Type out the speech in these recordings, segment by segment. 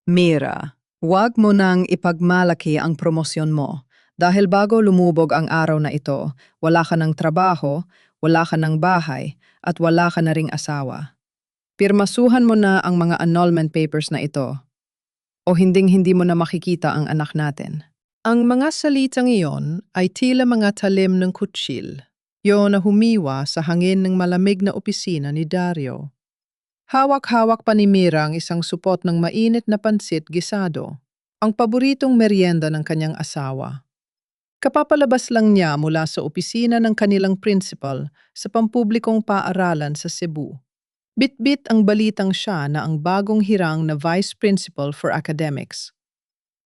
Mira, huwag mo nang ipagmalaki ang promosyon mo dahil bago lumubog ang araw na ito, wala ka ng trabaho, wala ka ng bahay, at wala ka na ring asawa. Pirmasuhan mo na ang mga annulment papers na ito o hinding-hindi mo na makikita ang anak natin. Ang mga salitang iyon ay tila mga talim ng kutsil. Yon na humiwa sa hangin ng malamig na opisina ni Dario. Hawak-hawak pa ni Mira ang isang supot ng mainit na pansit gisado, ang paboritong merienda ng kanyang asawa. Kapapalabas lang niya mula sa opisina ng kanilang principal sa pampublikong paaralan sa Cebu. Bit-bit ang balitang siya na ang bagong hirang na Vice Principal for Academics.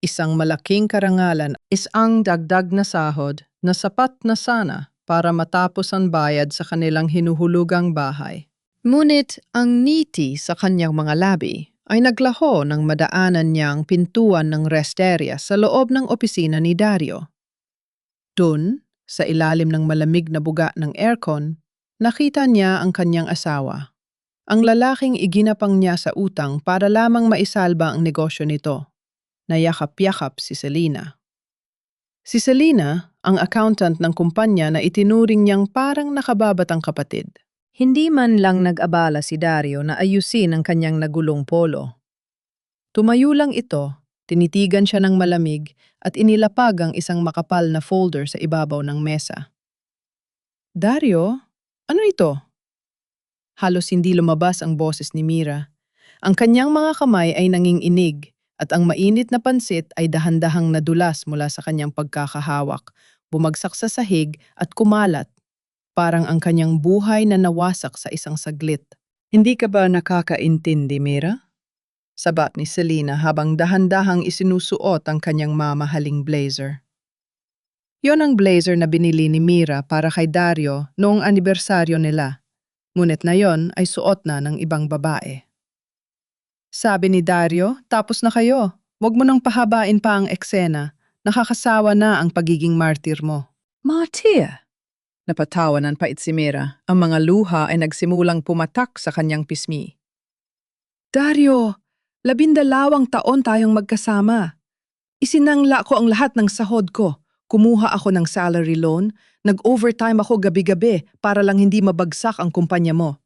Isang malaking karangalan is ang dagdag na sahod na sapat na sana para matapos ang bayad sa kanilang hinuhulugang bahay. Ngunit ang ngiti sa kanyang mga labi ay naglaho ng madaanan niyang pintuan ng rest area sa loob ng opisina ni Dario. Doon, sa ilalim ng malamig na buga ng aircon, nakita niya ang kanyang asawa. Ang lalaking iginapang niya sa utang para lamang maisalba ang negosyo nito. Nayakap-yakap si Selena. Si Selena, ang accountant ng kumpanya na itinuring niyang parang nakababatang kapatid. Hindi man lang nag-abala si Dario na ayusin ang kanyang nagulong polo. Tumayo lang ito, tinitigan siya ng malamig at inilapag ang isang makapal na folder sa ibabaw ng mesa. Dario, ano ito? Halos hindi lumabas ang boses ni Mira. Ang kanyang mga kamay ay nanginginig at ang mainit na pansit ay dahan-dahang nadulas mula sa kanyang pagkakahawak, bumagsak sa sahig at kumalat. Parang ang kanyang buhay na nawasak sa isang saglit. Hindi ka ba nakakaintindi, Mira? Sabat ni Selena habang dahan-dahang isinusuot ang kanyang mamahaling blazer. Yon ang blazer na binili ni Mira para kay Dario noong anibersaryo nila. Ngunit na yon ay suot na ng ibang babae. Sabi ni Dario, tapos na kayo. Huwag mo nang pahabain pa ang eksena. Nakakasawa na ang pagiging martir mo. Martir? Napatawanan pa si Mira. Ang mga luha ay nagsimulang pumatak sa kanyang pismi. Dario, 12 taon tayong magkasama. Isinangla ko ang lahat ng sahod ko. Kumuha ako ng salary loan, nag-overtime ako gabi-gabi para lang hindi mabagsak ang kumpanya mo.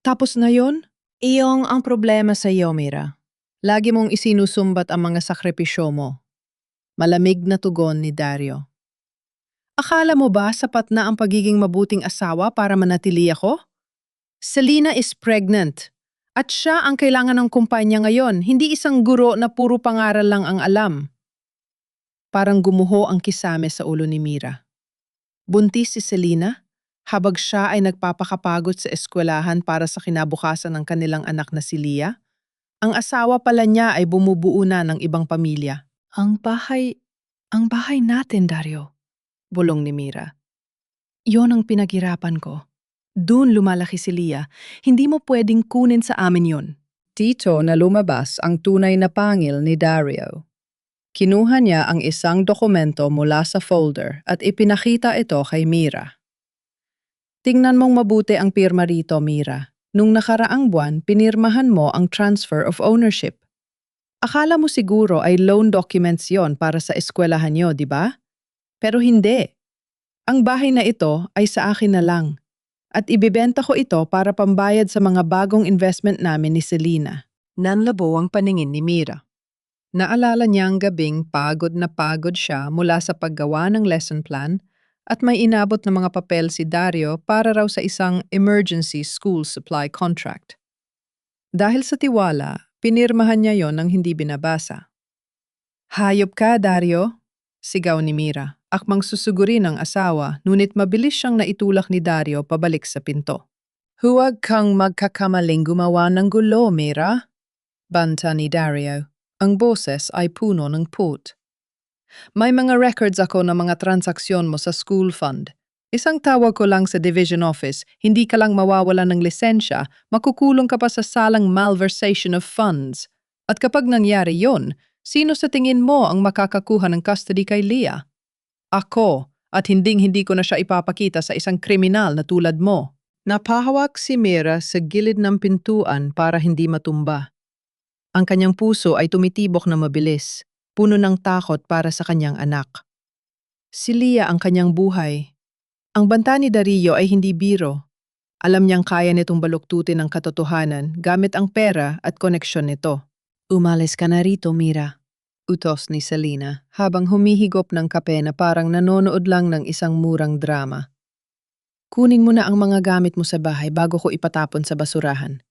Tapos na yon? Iyong ang problema sa iyo, Mira. Lagi mong isinusumbat ang mga sakripisyo mo. Malamig na tugon ni Dario. Akala mo ba sapat na ang pagiging mabuting asawa para manatili ako? Selena is pregnant. At siya ang kailangan ng kumpanya ngayon, hindi isang guro na puro pangaral lang ang alam. Parang gumuho ang kisame sa ulo ni Mira. Buntis si Selena, habang siya ay nagpapakapagod sa eskwelahan para sa kinabukasan ng kanilang anak na si Leah. Ang asawa pala niya ay bumubuo na ng ibang pamilya. Ang bahay natin, Dario. Bulong ni Mira. Yon ang pinaghirapan ko. Doon lumalaki si Leah. Hindi mo pwedeng kunin sa amin yon. Dito na lumabas ang tunay na pangil ni Dario. Kinuha niya ang isang dokumento mula sa folder at ipinakita ito kay Mira. Tingnan mong mabuti ang pirma rito, Mira. Nung nakaraang buwan, pinirmahan mo ang transfer of ownership. Akala mo siguro ay loan documents yon para sa eskwelahan niyo, di ba? Pero hindi. Ang bahay na ito ay sa akin na lang. At ibibenta ko ito para pambayad sa mga bagong investment namin ni Selena. Nanlabo ang paningin ni Mira. Naalala niya ang gabing pagod na pagod siya mula sa paggawa ng lesson plan at may inabot na mga papel si Dario para raw sa isang emergency school supply contract. Dahil sa tiwala, pinirmahan niya yon ng hindi binabasa. Hayop ka, Dario, sigaw ni Mira. Akmang susugurin ang asawa, ngunit mabilis siyang naitulak ni Dario pabalik sa pinto. Huwag kang magkakamaling gumawa ng gulo, Mira, banta ni Dario. Ang boses ay puno ng put. May mga records ako ng mga transaksyon mo sa school fund. Isang tawag ko lang sa division office, hindi ka lang mawawala ng lisensya, makukulong ka pa sa salang malversation of funds. At kapag nangyari yon, sino sa tingin mo ang makakakuha ng custody kay Leah? Ako, at hinding-hindi ko na siya ipapakita sa isang kriminal na tulad mo. Napahawak si Mira sa gilid ng pintuan para hindi matumba. Ang kanyang puso ay tumitibok na mabilis, puno ng takot para sa kanyang anak. Si Leah ang kanyang buhay. Ang banta ni Dario ay hindi biro. Alam niyang kaya nitong baluktutin ang katotohanan gamit ang pera at koneksyon nito. Umalis ka na rito, Mira. Utos ni Selena habang humihigop ng kape na parang nanonood lang ng isang murang drama. Kunin mo na ang mga gamit mo sa bahay bago ko ipatapon sa basurahan.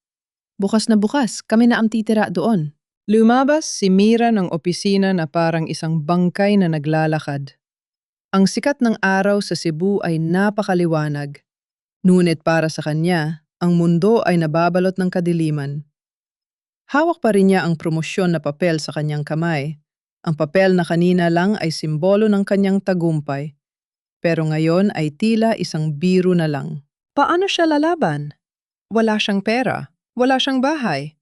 Bukas na bukas, kami na ang titira doon. Lumabas si Mira ng opisina na parang isang bangkay na naglalakad. Ang sikat ng araw sa Cebu ay napakaliwanag. Ngunit para sa kanya, ang mundo ay nababalot ng kadiliman. Hawak pa rin niya ang promosyon na papel sa kanyang kamay. Ang papel na kanina lang ay simbolo ng kanyang tagumpay. Pero ngayon ay tila isang biro na lang. Paano siya lalaban? Wala siyang pera, wala siyang bahay.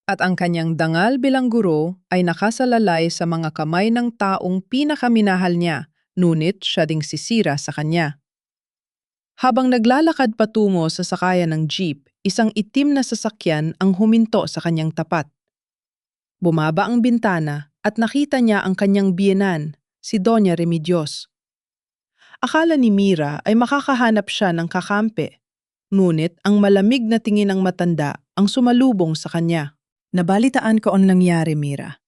At ang kanyang dangal bilang guro ay nakasalalay sa mga kamay ng taong pinakaminahal niya, ngunit siya ding sisira sa kanya. Habang naglalakad patungo sa sakayan ng jeep, isang itim na sasakyan ang huminto sa kanyang tapat. Bumaba ang bintana at nakita niya ang kanyang biyenan, si Doña Remedios. Akala ni Mira ay makakahanap siya ng kakampi, ngunit ang malamig na tingin ng matanda ang sumalubong sa kanya. Nabalitaan ko ang nangyari, Mira.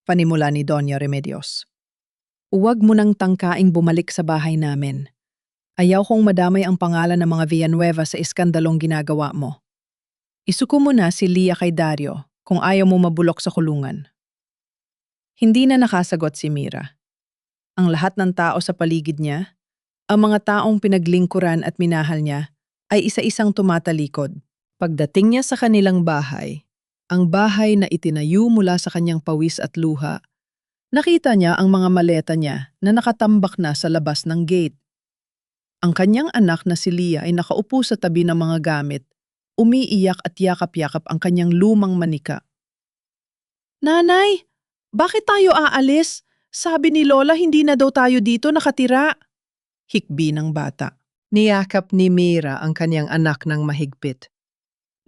Panimula ni Doña Remedios. Huwag mo nang tangkaing bumalik sa bahay namin. Ayaw kong madamay ang pangalan ng mga Villanueva sa iskandalong ginagawa mo. Isuko mo na si Leah kay Dario kung ayaw mo mabulok sa kulungan. Hindi na nakasagot si Mira. Ang lahat ng tao sa paligid niya, ang mga taong pinaglingkuran at minahal niya, ay isa-isang tumatalikod. Pagdating niya sa kanilang bahay, ang bahay na itinayo mula sa kanyang pawis at luha, nakita niya ang mga maleta niya na nakatambak na sa labas ng gate. Ang kanyang anak na si Leah ay nakaupo sa tabi ng mga gamit, umiiyak at yakap-yakap ang kanyang lumang manika. Nanay, bakit tayo aalis? Sabi ni Lola hindi na daw tayo dito nakatira. Hikbi ng bata. Niyakap ni Mira ang kanyang anak ng mahigpit.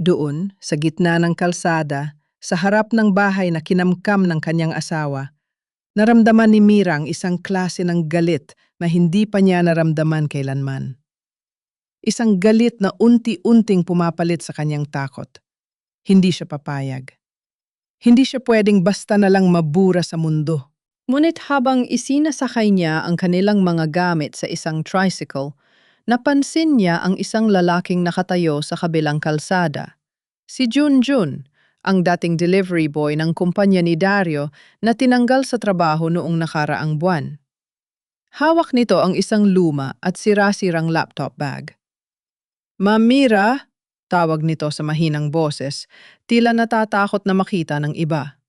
Doon, sa gitna ng kalsada, sa harap ng bahay na kinamkam ng kanyang asawa, naramdaman ni Mira ang isang klase ng galit na hindi pa niya naramdaman kailanman. Isang galit na unti-unting pumapalit sa kanyang takot. Hindi siya papayag. Hindi siya pwedeng basta na lang mabura sa mundo. Ngunit habang isinasakay niya ang kanilang mga gamit sa isang tricycle, napansin niya ang isang lalaking nakatayo sa kabilang kalsada. Si Junjun, ang dating delivery boy ng kumpanya ni Dario na tinanggal sa trabaho noong nakaraang buwan. Hawak nito ang isang luma at sira-sirang laptop bag. Ma'am Mira, tawag nito sa mahinang boses, tila natatakot na makita ng iba.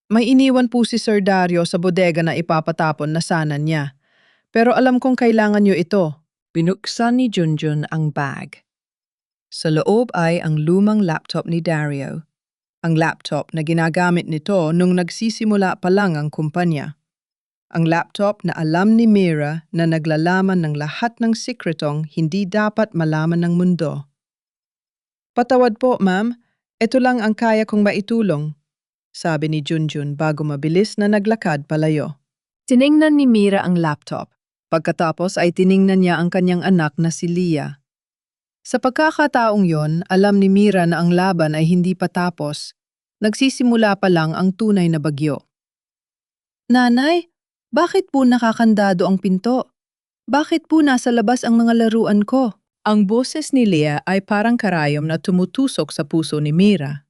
May iniwan po si Sir Dario sa bodega na ipapatapon na sana niya. Pero alam kong kailangan niyo ito. Binuksan ni Junjun ang bag. Sa loob ay ang lumang laptop ni Dario. Ang laptop na ginagamit nito nung nagsisimula pa lang ang kumpanya. Ang laptop na alam ni Mira na naglalaman ng lahat ng sikretong hindi dapat malaman ng mundo. Patawad po, ma'am. Ito lang ang kaya kong maitulong, sabi ni Junjun bago mabilis na naglakad palayo. Tiningnan ni Mira ang laptop. Pagkatapos ay tiningnan niya ang kanyang anak na si Leah. Sa pagkakataong yon, alam ni Mira na ang laban ay hindi pa tapos. Nagsisimula pa lang ang tunay na bagyo. Nanay, bakit po nakakandado ang pinto? Bakit po nasa labas ang mga laruan ko? Ang boses ni Leah ay parang karayom na tumutusok sa puso ni Mira.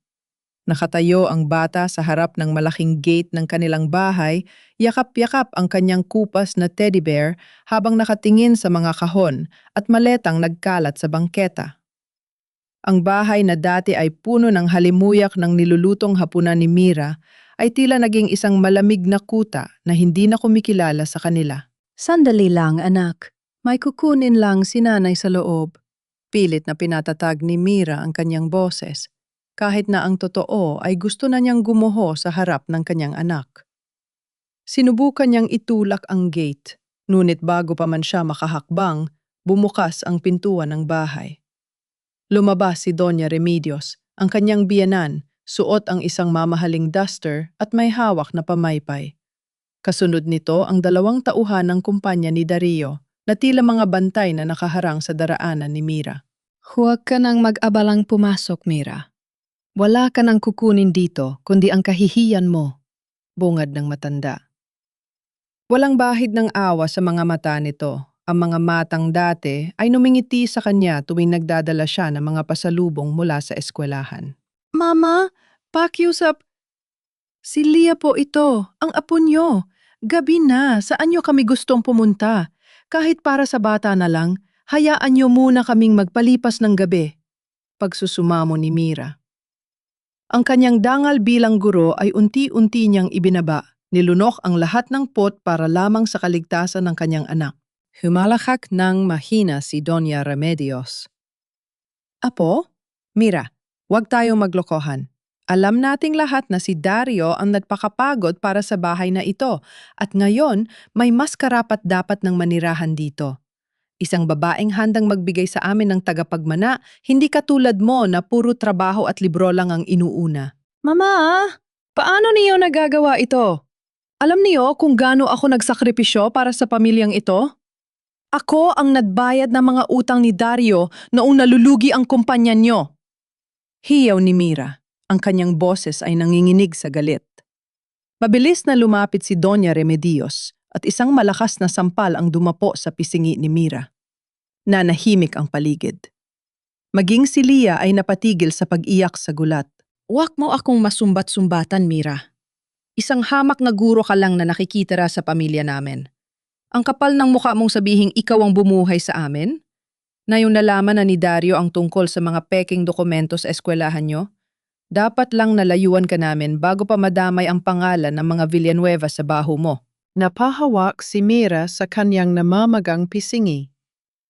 Nakatayo ang bata sa harap ng malaking gate ng kanilang bahay, yakap-yakap ang kanyang kupas na teddy bear habang nakatingin sa mga kahon at maletang nagkalat sa bangketa. Ang bahay na dati ay puno ng halimuyak ng nilulutong hapunan ni Mira ay tila naging isang malamig na kuta na hindi na kumikilala sa kanila. Sandali lang, anak. May kukunin lang si nanay sa loob. Pilit na pinatatag ni Mira ang kanyang boses, kahit na ang totoo ay gusto na niyang gumuho sa harap ng kanyang anak. Sinubukan niyang itulak ang gate, ngunit bago pa man siya makahakbang, bumukas ang pintuan ng bahay. Lumabas si Doña Remedios, ang kanyang biyenan, Suot ang isang mamahaling duster at may hawak na pamaypay. Kasunod nito ang dalawang tauhan ng kumpanya ni Dario na tila mga bantay na nakaharang sa daraanan ni Mira. Huwag ka nang mag-abalang pumasok, Mira. Wala ka nang kukunin dito kundi ang kahihiyan mo, bungad ng matanda. Walang bahid ng awa sa mga mata nito. Ang mga matang dati ay numingiti sa kanya tuwing nagdadala siya ng mga pasalubong mula sa eskwelahan. Mama, pakiusap. Si Lia po ito, ang apo nyo. Gabi na, saan nyo kami gustong pumunta? Kahit para sa bata na lang, hayaan nyo muna kaming magpalipas ng gabi. Pagsusumamo ni Mira. Ang kanyang dangal bilang guro ay unti-unti niyang ibinaba. Nilunok ang lahat ng pot para lamang sa kaligtasan ng kanyang anak. Humalakak ng mahina si Doña Remedios. Apo, Mira, huwag tayong maglokohan. Alam nating lahat na si Dario ang nagpakapagod para sa bahay na ito at ngayon may mas karapat-dapat ng manirahan dito. Isang babaeng handang magbigay sa amin ng tagapagmana, hindi katulad mo na puro trabaho at libro lang ang inuuna. Mama, paano niyo nagagawa ito? Alam niyo kung gaano ako nagsakripisyo para sa pamilyang ito? Ako ang nagbayad ng mga utang ni Dario noong nalulugi ang kumpanya niyo. Hiyaw ni Mira. Ang kanyang boses ay nanginginig sa galit. Mabilis na lumapit si Doña Remedios at isang malakas na sampal ang dumapo sa pisingi ni Mira. Nanahimik ang paligid. Maging si Lia ay napatigil sa pag-iyak sa gulat. Huwag mo akong masumbat-sumbatan, Mira. Isang hamak na guro ka lang na nakikitira sa pamilya namin. Ang kapal ng mukha mong sabihing ikaw ang bumuhay sa amin? Na yung nalaman na ni Dario ang tungkol sa mga peking dokumento sa eskwelahan nyo? Dapat lang nalayuan ka namin bago pa madamay ang pangalan ng mga Villanueva sa baho mo. Napahawak si Mira sa kanyang namamagang pisingi.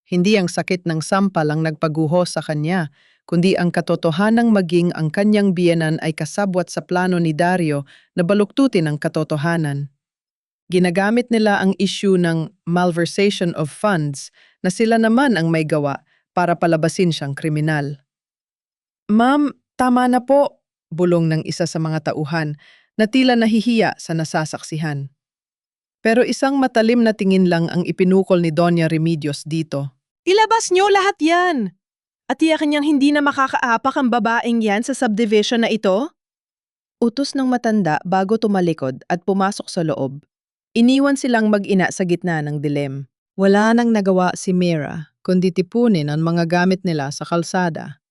Hindi ang sakit ng sampal ang nagpaguho sa kanya, kundi ang katotohanang maging ang kanyang biyenan ay kasabwat sa plano ni Dario na baluktutin ang katotohanan. Ginagamit nila ang issue ng malversation of funds na sila naman ang may gawa para palabasin siyang kriminal. Ma'am, tama na po, bulong ng isa sa mga tauhan na tila nahihiya sa nasasaksihan. Pero isang matalim na tingin lang ang ipinukol ni Doña Remedios dito. Ilabas niyo lahat yan! At tiyakin niyang hindi na makakaapak ang babaeng yan sa subdivision na ito? Utos ng matanda bago tumalikod at pumasok sa loob. Iniwan silang mag-ina sa gitna ng dilim. Wala nang nagawa si Mira, kundi tipunin ang mga gamit nila sa kalsada.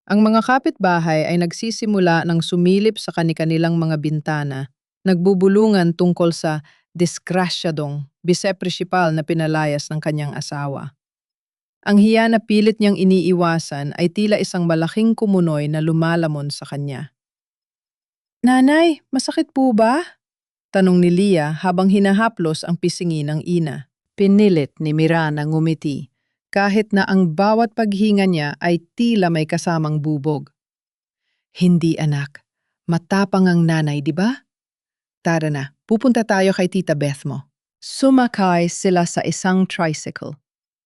Ang mga kapitbahay ay nagsisimula ng sumilip sa kani-kanilang mga bintana, nagbubulungan tungkol sa disgrasyadong bise-prinsipal na pinalayas ng kanyang asawa. Ang hiya na pilit niyang iniiwasan ay tila isang malaking kumunoy na lumalamon sa kanya. Nanay, masakit po ba? Tanong ni Lia habang hinahaplos ang pisingi ng ina. Pinilit ni Mira na ngumiti, kahit na ang bawat paghinga niya ay tila may kasamang bubog. Hindi anak, matapang ang nanay, di ba? Tara na, pupunta tayo kay Tita Beth mo. Sumakay sila sa isang tricycle,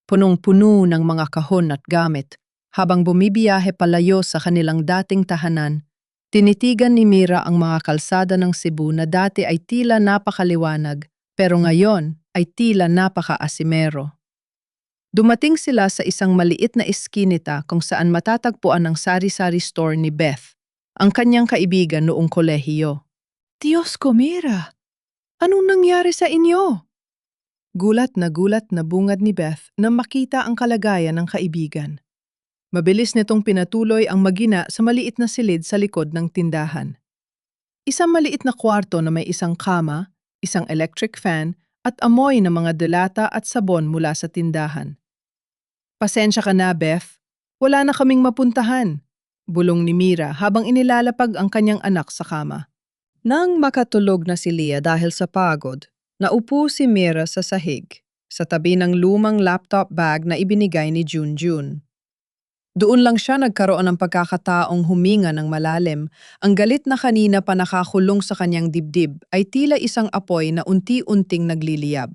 punong-puno ng mga kahon at gamit. Habang bumibiyahe palayo sa kanilang dating tahanan, tinitigan ni Mira ang mga kalsada ng Cebu na dati ay tila napakaliwanag, pero ngayon ay tila napaka-asimero. Dumating sila sa isang maliit na eskinita kung saan matatagpuan ang sari-sari store ni Beth, ang kanyang kaibigan noong kolehiyo. Diyos ko, Mira! Anong nangyari sa inyo? Gulat na bungad ni Beth nang makita ang kalagayan ng kaibigan. Mabilis nitong pinatuloy ang magina sa maliit na silid sa likod ng tindahan. Isang maliit na kwarto na may isang kama, isang electric fan, at amoy ng mga delata at sabon mula sa tindahan. Pasensya ka na, Beth. Wala na kaming mapuntahan, bulong ni Mira habang inilalapag ang kanyang anak sa kama. Nang makatulog na si Lia dahil sa pagod, naupo si Mira sa sahig, sa tabi ng lumang laptop bag na ibinigay ni Junjun. Doon lang siya nagkaroon ng pagkakataong huminga ng malalim. Ang galit na kanina pa nakakulong sa kanyang dibdib ay tila isang apoy na unti-unting nagliliyab.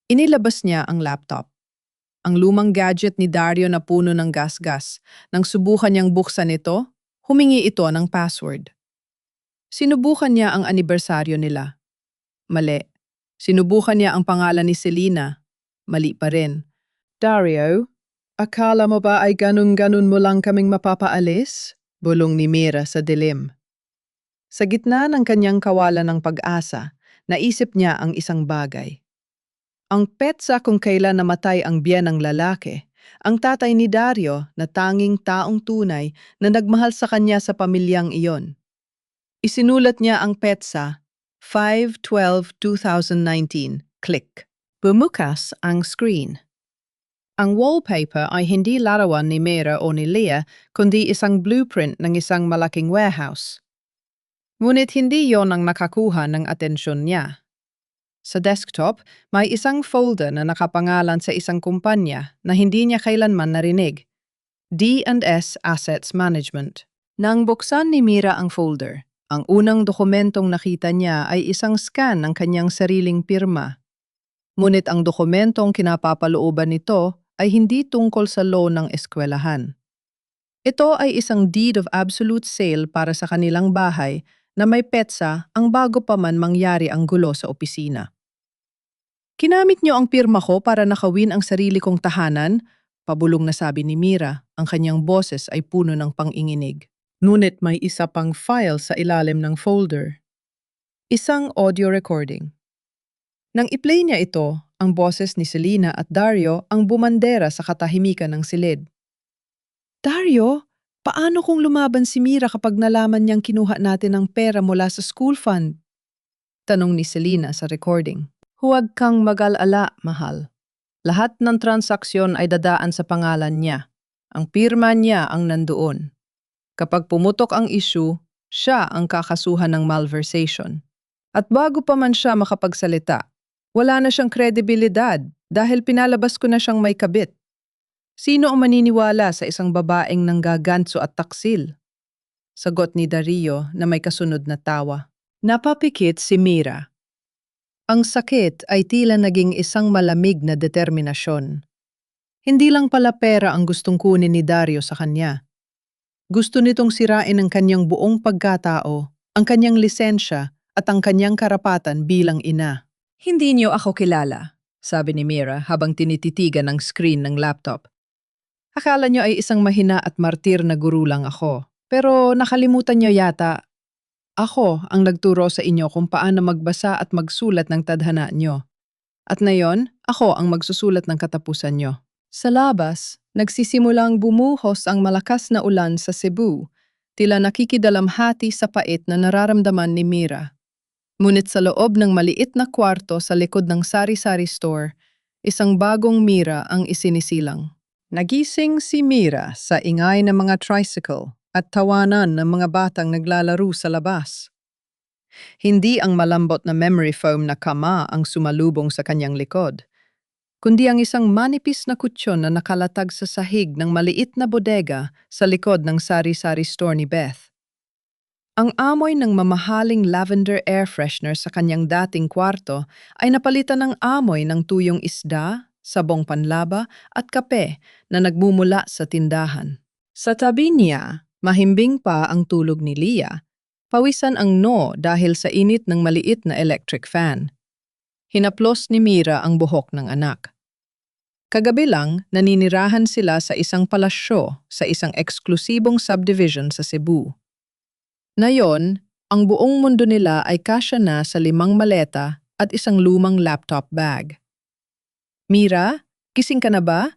Inilabas niya ang laptop. Ang lumang gadget ni Dario na puno ng gas-gas. Nang subukan niyang buksan ito, Humingi ito ng password. Sinubukan niya ang anibersaryo nila. Mali. Sinubukan niya ang pangalan ni Selena. Mali pa rin. Dario, akala mo ba ay ganun-ganun mo lang kaming mapapaalis? Bulong ni Mira sa dilim. Sa gitna ng kanyang kawalan ng pag-asa, naisip niya ang isang bagay. Ang petsa kung kailan namatay ang biyen ng lalaki, ang tatay ni Dario na tanging taong tunay na nagmahal sa kanya sa pamilyang iyon. Isinulat niya ang petsa, 5/12/2019, click. Bumukas ang screen. Ang wallpaper ay hindi larawan ni Mira o ni Leah, kundi isang blueprint ng isang malaking warehouse. Ngunit hindi yon ang nakakuha ng atensyon niya. Sa desktop, may isang folder na nakapangalan sa isang kumpanya na hindi niya kailanman narinig. D&S Assets Management. Nang buksan ni Mira ang folder, ang unang dokumentong nakita niya ay isang scan ng kanyang sariling pirma. Ngunit ang dokumentong kinapapalooban nito ay hindi tungkol sa law ng eskwelahan. Ito ay isang deed of absolute sale para sa kanilang bahay na may petsa ang bago pa man mangyari ang gulo sa opisina. Kinamit niyo ang pirma ko para nakawin ang sarili kong tahanan, pabulong na sabi ni Mira, ang kanyang boses ay puno ng panginginig. Ngunit may isa pang file sa ilalim ng folder. Isang audio recording. Nang i-play niya ito, ang boses ni Selena at Dario ang bumandera sa katahimikan ng silid. Dario, paano kung lumaban si Mira kapag nalaman niyang kinuha natin ang pera mula sa school fund? Tanong ni Selena sa recording. Huwag kang mag-alala, mahal. Lahat ng transaksyon ay dadaan sa pangalan niya. Ang pirma niya ang nandoon. Kapag pumutok ang issue, siya ang kakasuhan ng malversation. At bago pa man siya makapagsalita, wala na siyang kredibilidad dahil pinalabas ko na siyang may kabit. Sino ang maniniwala sa isang babaeng nanggaganso at taksil? Sagot ni Dario na may kasunod na tawa. Napapikit si Mira. Ang sakit ay tila naging isang malamig na determinasyon. Hindi lang pala pera ang gustong kunin ni Dario sa kanya. Gusto nitong sirain ang kanyang buong pagkatao, ang kanyang lisensya at ang kanyang karapatan bilang ina. Hindi niyo ako kilala, sabi ni Mira habang tinititigan ang screen ng laptop. Akala niyo ay isang mahina at martir na guru lang ako. Pero nakalimutan niyo yata, ako ang nagturo sa inyo kung paano magbasa at magsulat ng tadhana niyo. At ngayon, ako ang magsusulat ng katapusan niyo. Sa labas, nagsisimulang bumuhos ang malakas na ulan sa Cebu, tila nakikidalamhati sa pait na nararamdaman ni Mira. Ngunit sa loob ng maliit na kwarto sa likod ng sari-sari store, isang bagong Mira ang isinisilang. Nagising si Mira sa ingay ng mga tricycle at tawanan ng mga batang naglalaro sa labas. Hindi ang malambot na memory foam na kama ang sumalubong sa kanyang likod, kundi ang isang manipis na kutsyon na nakalatag sa sahig ng maliit na bodega sa likod ng sari-sari store ni Beth. Ang amoy ng mamahaling lavender air freshener sa kanyang dating kwarto ay napalitan ng amoy ng tuyong isda, sabong panlaba at kape na nagmumula sa tindahan. Sa tabi niya, mahimbing pa ang tulog ni Leah, pawisan ang no dahil sa init ng maliit na electric fan. Hinaplos ni Mira ang buhok ng anak. Kagabi lang, naninirahan sila sa isang palasyo sa isang eksklusibong subdivision sa Cebu. Ngayon, ang buong mundo nila ay kasya na sa 5 maleta at isang lumang laptop bag. Mira, gising ka na ba?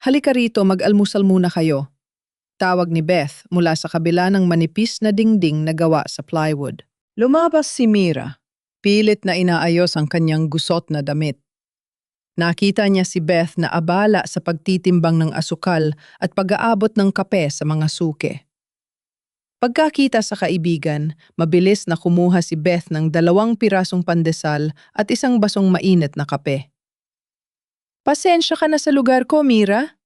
Halika rito, mag-almusal muna kayo. Tawag ni Beth mula sa kabila ng manipis na dingding na gawa sa plywood. Lumabas si Mira. Pilit na inaayos ang kanyang gusot na damit. Nakita niya si Beth na abala sa pagtitimbang ng asukal at pag-aabot ng kape sa mga suke. Pagkakita sa kaibigan, mabilis na kumuha si Beth ng 2 pirasong pandesal at isang basong mainit na kape. Pasensya ka na sa lugar ko, Mira.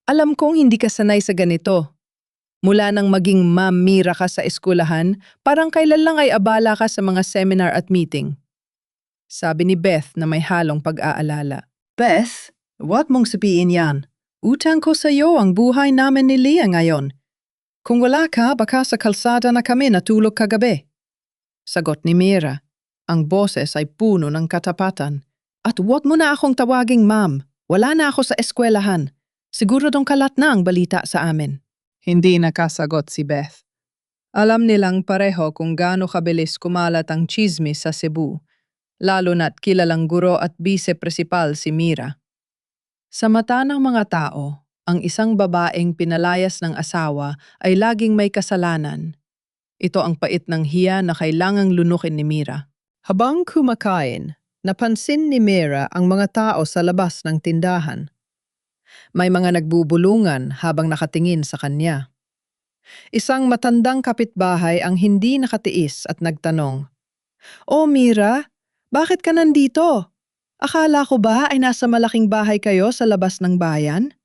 Alam kong hindi ka sanay sa ganito. Mula nang maging Ma'am Mira ka sa eskwelahan, parang kailan lang ay abala ka sa mga seminar at meeting. Sabi ni Beth na may halong pag-aalala. Beth, huwag mong sabihin yan. Utang ko sa iyo ang buhay namin ni Leah ngayon. Kung wala ka, baka sa kalsada na kami natulog kagabi. Sagot ni Mira. Ang boses ay puno ng katapatan. At huwag mo na akong tawaging ma'am. Wala na ako sa eskwelahan. Siguradong kalat na ang balita sa amin. Hindi nakasagot si Beth. Alam nilang pareho kung gaano kabilis kumalat ang chismis sa Cebu, lalo na't kilalang guro at vice-principal si Mira. Sa mata ng mga tao, ang isang babaeng pinalayas ng asawa ay laging may kasalanan. Ito ang pait ng hiya na kailangang lunukin ni Mira. Habang kumakain, napansin ni Mira ang mga tao sa labas ng tindahan. May mga nagbubulungan habang nakatingin sa kanya. Isang matandang kapitbahay ang hindi nakatiis at nagtanong, "Oh Mira, bakit ka nandito? Akala ko ba ay nasa malaking bahay kayo sa labas ng bayan?"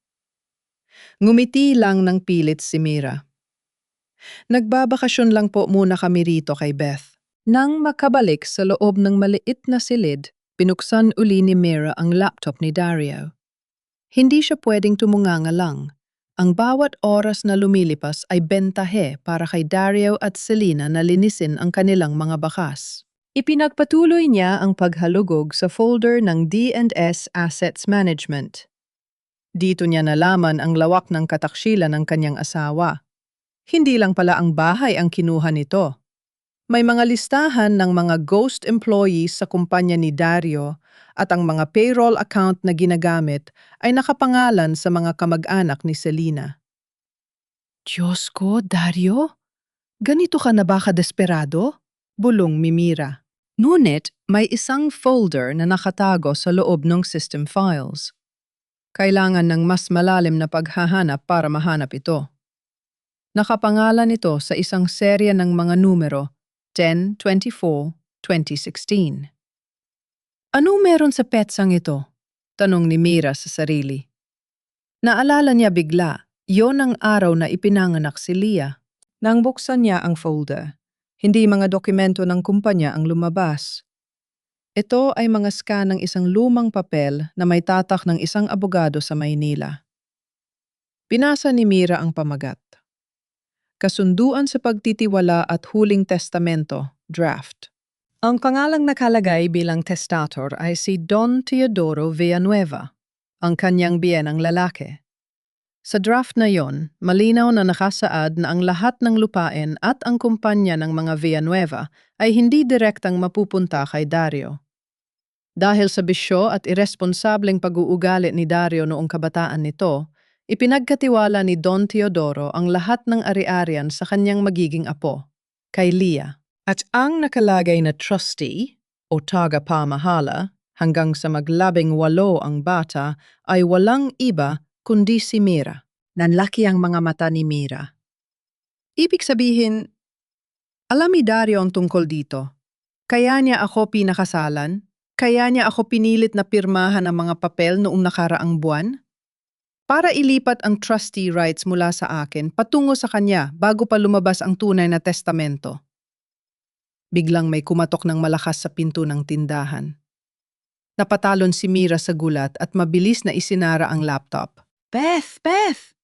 Ngumiti lang ng pilit si Mira. "Nagbabakasyon lang po muna kami rito kay Beth." Nang makabalik sa loob ng maliit na silid, binuksan uli ni Mira ang laptop ni Dario. Hindi siya pwedeng tumunganga lang. Ang bawat oras na lumilipas ay bentahe para kay Dario at Selena na linisin ang kanilang mga bakas. Ipinagpatuloy niya ang paghalugog sa folder ng D&S Assets Management. Dito niya nalaman ang lawak ng kataksilan ng kanyang asawa. Hindi lang pala ang bahay ang kinuha nito. May mga listahan ng mga ghost employees sa kumpanya ni Dario at ang mga payroll account na ginagamit ay nakapangalan sa mga kamag-anak ni Selena. Diyos ko, Dario? Ganito ka na ba kadesperado? Bulong ni Mira. Ngunit may isang folder na nakatago sa loob ng system files. Kailangan ng mas malalim na paghahanap para mahanap ito. Nakapangalan ito sa isang serya ng mga numero 10-24-2016. Ano meron sa petsang ito? Tanong ni Mira sa sarili. Naalala niya bigla, yon ang araw na ipinanganak si Leah. Nang buksan niya ang folder, hindi mga dokumento ng kumpanya ang lumabas. Ito ay mga scan ng isang lumang papel na may tatak ng isang abogado sa Maynila. Pinasa ni Mira ang pamagat. Kasunduan sa pagtitiwala at huling testamento, draft. Ang pangalang nakalagay bilang testator ay si Don Teodoro Villanueva, ang kanyang biyenang lalaki. Sa draft na yon, malinaw na nakasaad na ang lahat ng lupain at ang kumpanya ng mga Villanueva ay hindi direktang mapupunta kay Dario. Dahil sa bisyo at irresponsableng pag-uugali ni Dario noong kabataan nito, ipinagkatiwala ni Don Teodoro ang lahat ng ari-arian sa kanyang magiging apo, kay Leah. At ang nakalagay na trustee o taga-pamahala hanggang sa maglabing 8 ang bata ay walang iba kundi si Mira. Nanlaki ang mga mata ni Mira. Ibig sabihin, alam ni Dario ang tungkol dito. Kaya niya ako pinakasalan? Kaya niya ako pinilit na pirmahan ang mga papel noong nakaraang buwan? Para ilipat ang trustee rights mula sa akin patungo sa kanya bago pa lumabas ang tunay na testamento. Biglang may kumatok ng malakas sa pinto ng tindahan. Napatalon si Mira sa gulat at mabilis na isinara ang laptop. Beth! Beth!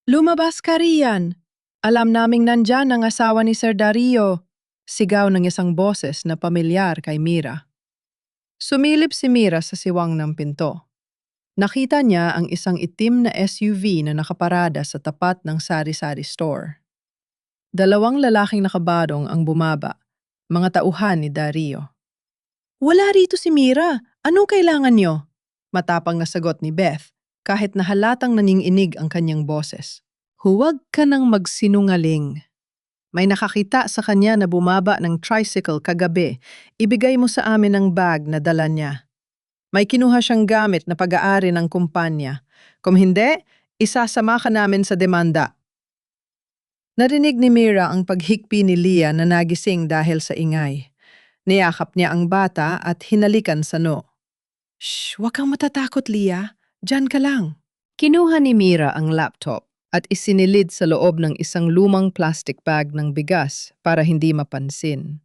Lumabas ka riyan! Alam naming nandyan ang asawa ni Sir Dario. Sigaw ng isang boses na pamilyar kay Mira. Sumilip si Mira sa siwang ng pinto. Nakita niya ang isang itim na SUV na nakaparada sa tapat ng sari-sari store. 2 lalaking nakabadong ang bumaba, mga tauhan ni Dario. "Wala rito si Mira. Ano kailangan niyo?" Matapang na sagot ni Beth, kahit na halatang nanginginig ang kanyang boses. "Huwag ka nang magsinungaling. May nakakita sa kanya na bumaba ng tricycle kagabi. Ibigay mo sa amin ang bag na dala niya. May kinuha siyang gamit na pag-aari ng kumpanya. Kung hindi, isasama ka namin sa demanda." Narinig ni Mira ang paghikpi ni Leah na nagising dahil sa ingay. Niyakap niya ang bata at hinalikan sa noo. "Shh, huwag kang matatakot, Leah. Diyan ka lang." Kinuha ni Mira ang laptop at isinilid sa loob ng isang lumang plastic bag ng bigas para hindi mapansin.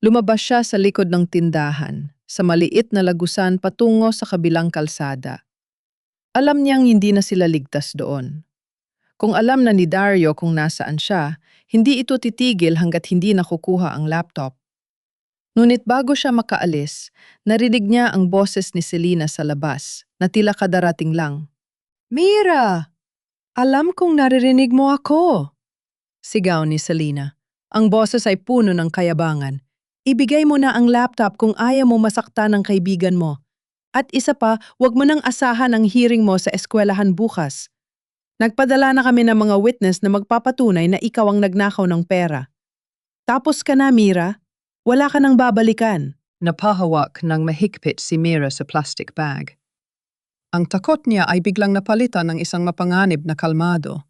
Lumabas siya sa likod ng tindahan, sa maliit na lagusan patungo sa kabilang kalsada. Alam niyang hindi na sila ligtas doon. Kung alam na ni Dario kung nasaan siya, hindi ito titigil hanggat hindi nakukuha ang laptop. Ngunit bago siya makaalis, narinig niya ang boses ni Selena sa labas na tila kadarating lang. Mira! Alam kong naririnig mo ako! Sigaw ni Selena. Ang boses ay puno ng kayabangan. Ibigay mo na ang laptop kung ayaw mo masaktan ng kaibigan mo. At isa pa, huwag mo nang asahan ang hearing mo sa eskwelahan bukas. Nagpadala na kami ng mga witness na magpapatunay na ikaw ang nagnakaw ng pera. Tapos ka na, Mira. Wala ka nang babalikan. Napahawak ng mahigpit si Mira sa plastic bag. Ang takot niya ay biglang napalitan ng isang mapanganib na kalmado.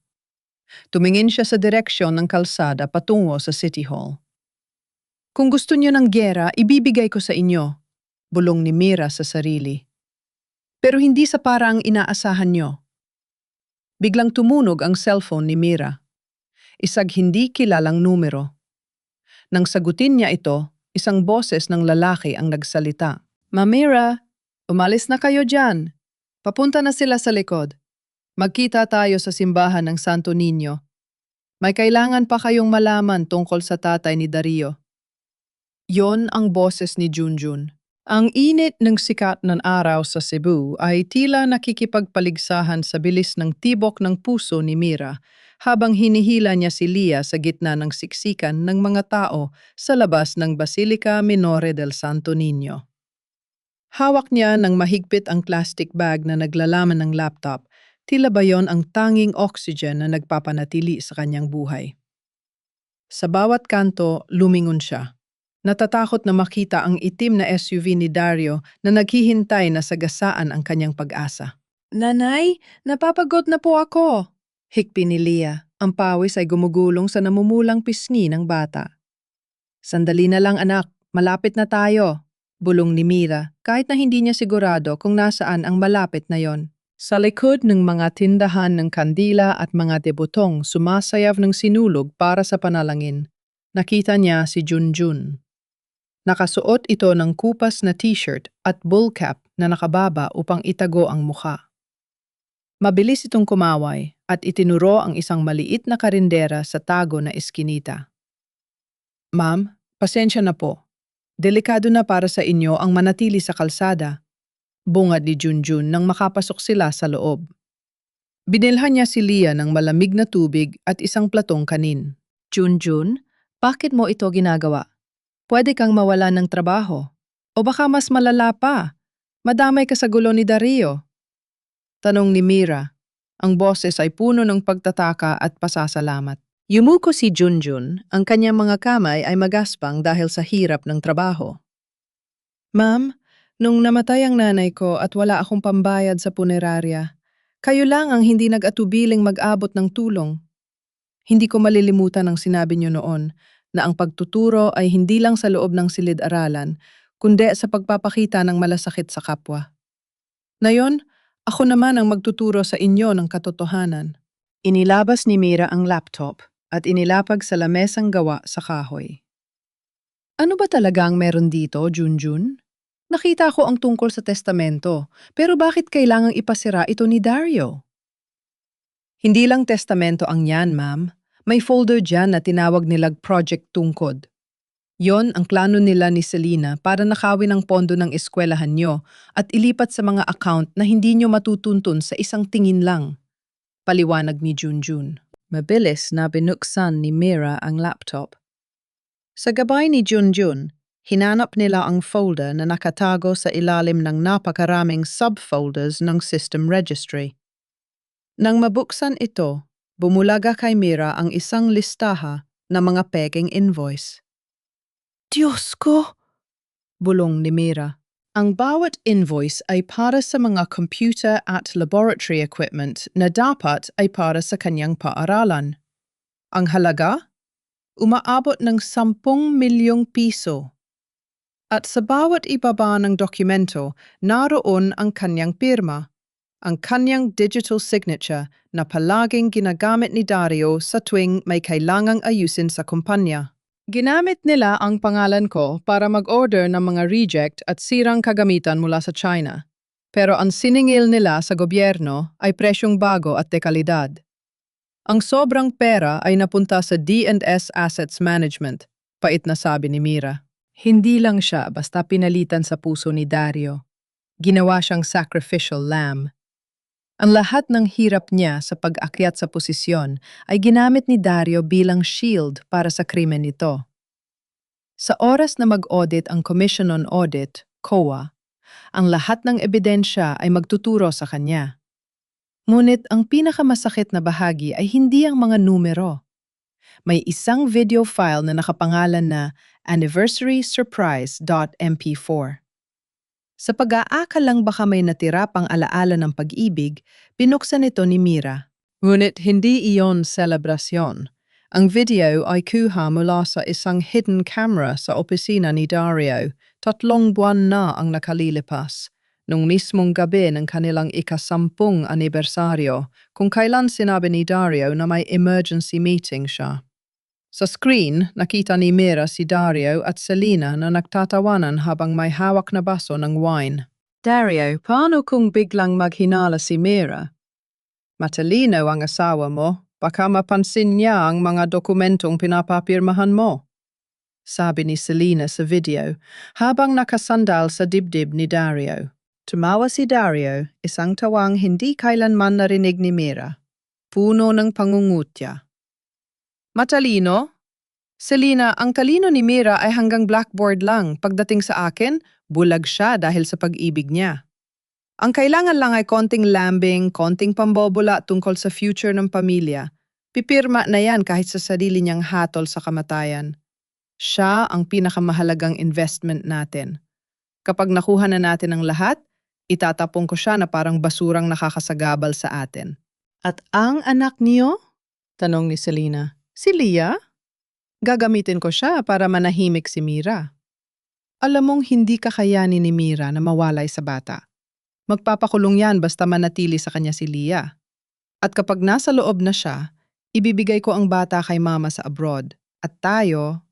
Tumingin siya sa direksyon ng kalsada patungo sa City Hall. Kung gusto niyo ng giyera, ibibigay ko sa inyo, bulong ni Mira sa sarili. Pero hindi sa paraang inaasahan niyo. Biglang tumunog ang cellphone ni Mira. Isang hindi kilalang numero. Nang sagutin niya ito, isang boses ng lalaki ang nagsalita. Mira, umalis na kayo dyan. Papunta na sila sa likod. Magkita tayo sa simbahan ng Santo Niño. May kailangan pa kayong malaman tungkol sa tatay ni Dario. Yon ang boses ni Junjun. Ang init ng sikat ng araw sa Cebu ay tila nakikipagpaligsahan sa bilis ng tibok ng puso ni Mira habang hinihila niya si Lia sa gitna ng siksikan ng mga tao sa labas ng Basilica Minore del Santo Niño. Hawak niya ng mahigpit ang plastic bag na naglalaman ng laptop, tila ba yon ang tanging oxygen na nagpapanatili sa kanyang buhay. Sa bawat kanto, lumingon siya. Natatakot na makita ang itim na SUV ni Dario na naghihintay na sagasaan ang kanyang pag-asa. Nanay, napapagod na po ako. Hikpi ni Lia. Ang pawis ay gumugulong sa namumulang pisngi ng bata. Sandali na lang anak, malapit na tayo. Bulong ni Mira kahit na hindi niya sigurado kung nasaan ang malapit na yon. Sa likod ng mga tindahan ng kandila at mga debutong sumasayaw ng sinulog para sa panalangin, nakita niya si Junjun. Nakasuot ito ng kupas na t-shirt at bull cap na nakababa upang itago ang mukha. Mabilis itong kumaway at itinuro ang isang maliit na karindera sa tago na eskinita. Ma'am, pasensya na po. Delikado na para sa inyo ang manatili sa kalsada. Bungad ni Junjun nang makapasok sila sa loob. Binilhan niya si Lia ng malamig na tubig at isang platong kanin. Junjun, bakit mo ito ginagawa? Pwede kang mawala ng trabaho. O baka mas malala pa, madamay ka sa gulo ni Dario. Tanong ni Mira. Ang boses ay puno ng pagtataka at pasasalamat. Yumuko si Junjun, ang kanyang mga kamay ay magaspang dahil sa hirap ng trabaho. Ma'am, nung namatay ang nanay ko at wala akong pambayad sa punerarya, kayo lang ang hindi nag-atubiling mag-abot ng tulong. Hindi ko malilimutan ang sinabi niyo noon, na ang pagtuturo ay hindi lang sa loob ng silid-aralan, kundi sa pagpapakita ng malasakit sa kapwa. Ngayon, ako naman ang magtuturo sa inyo ng katotohanan. Inilabas ni Mira ang laptop at inilapag sa lamesang gawa sa kahoy. Ano ba talaga ang meron dito, Junjun? Nakita ko ang tungkol sa testamento, pero bakit kailangang ipasira ito ni Dario? Hindi lang testamento ang yan, ma'am. May folder dyan na tinawag nilang Project Tungkod. Yon ang plano nila ni Selena para nakawin ang pondo ng eskwelahan nyo at ilipat sa mga account na hindi nyo matutuntun sa isang tingin lang. Paliwanag ni Junjun. Mabilis na binuksan ni Mira ang laptop. Sa gabay ni Junjun, hinanap nila ang folder na nakatago sa ilalim ng napakaraming subfolders ng system registry. Nang mabuksan ito, bumulaga kay Mira ang isang listaha na mga peking invoice. Diyos ko! Bulong ni Mira. Ang bawat invoice ay para sa mga computer at laboratory equipment na dapat ay para sa kanyang paaralan. Ang halaga? Umaabot ng 10 milyong piso. At sa bawat ibaba ng dokumento, naroon ang kanyang pirma, ang kanyang digital signature na palaging ginagamit ni Dario sa tuwing may kailangang ayusin sa kumpanya. Ginamit nila ang pangalan ko para mag-order ng mga reject at sirang kagamitan mula sa China. Pero ang siningil nila sa gobyerno ay presyong bago at dekalidad. Ang sobrang pera ay napunta sa D&S Assets Management, pait na sabi ni Mira. Hindi lang siya basta pinalitan sa puso ni Dario. Ginawa siyang sacrificial lamb. Ang lahat ng hirap niya sa pag-akyat sa posisyon ay ginamit ni Dario bilang shield para sa krimen nito. Sa oras na mag-audit ang Commission on Audit, COA, ang lahat ng ebidensya ay magtuturo sa kanya. Ngunit ang pinakamasakit na bahagi ay hindi ang mga numero. May isang video file na nakapangalan na anniversarysurprise.mp4. Sa pag-aakal lang baka may natira pang alaala ng pag-ibig, binuksan ito ni Mira. Ngunit hindi iyon selebrasyon. Ang video ay kuha mula sa isang hidden camera sa opisina ni Dario. 3 buwan na ang nakalilipas. Nung mismong gabi ng kanilang ika-10 anibersaryo, kung kailan sinabi ni Dario na may emergency meeting siya. Sa screen, nakita ni Mira si Dario at Selena na nagtatawanan habang may hawak na baso ng wine. Dario, paano kung biglang maghinala si Mira? Matalino ang asawa mo, baka mapansin niya ang mga dokumentong pinapapirmahan mo. Sabi ni Selena sa video, habang nakasandal sa dibdib ni Dario. Tumawa si Dario, isang tawang hindi kailanman narinig ni Mira. Puno ng pangungutya. Matalino? Selena, ang talino ni Mira ay hanggang blackboard lang. Pagdating sa akin, bulag siya dahil sa pag-ibig niya. Ang kailangan lang ay konting lambing, konting pambobola tungkol sa future ng pamilya. Pipirma na yan kahit sa sarili niyang hatol sa kamatayan. Siya ang pinakamahalagang investment natin. Kapag nakuha na natin ang lahat, itatapong ko siya na parang basurang nakakasagabal sa atin. At ang anak niyo? Tanong ni Selena. Si Leah? Gagamitin ko siya para manahimik si Mira. Alam mong hindi kakayanin ni Mira na mawalay sa bata. Magpapakulong yan basta manatili sa kanya si Leah. At kapag nasa loob na siya, ibibigay ko ang bata kay mama sa abroad. At tayo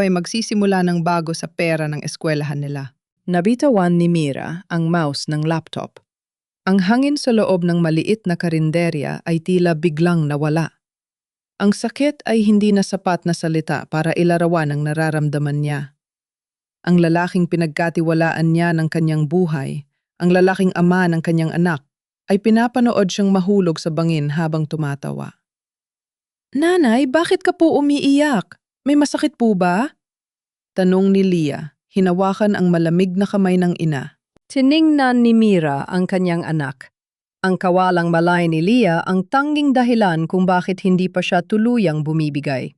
ay magsisimula ng bago sa pera ng eskwelahan nila. Nabitawan ni Mira ang mouse ng laptop. Ang hangin sa loob ng maliit na karinderya ay tila biglang nawala. Ang sakit ay hindi na sapat na salita para ilarawan ang nararamdaman niya. Ang lalaking pinagkatiwalaan niya ng kanyang buhay, ang lalaking ama ng kanyang anak, ay pinapanood siyang mahulog sa bangin habang tumatawa. Nanay, bakit ka po umiiyak? May masakit po ba? Tanong ni Leah, hinawakan ang malamig na kamay ng ina. Tiningnan ni Mira ang kanyang anak. Ang kawalang malay ni Leah ang tanging dahilan kung bakit hindi pa siya tuluyang bumibigay.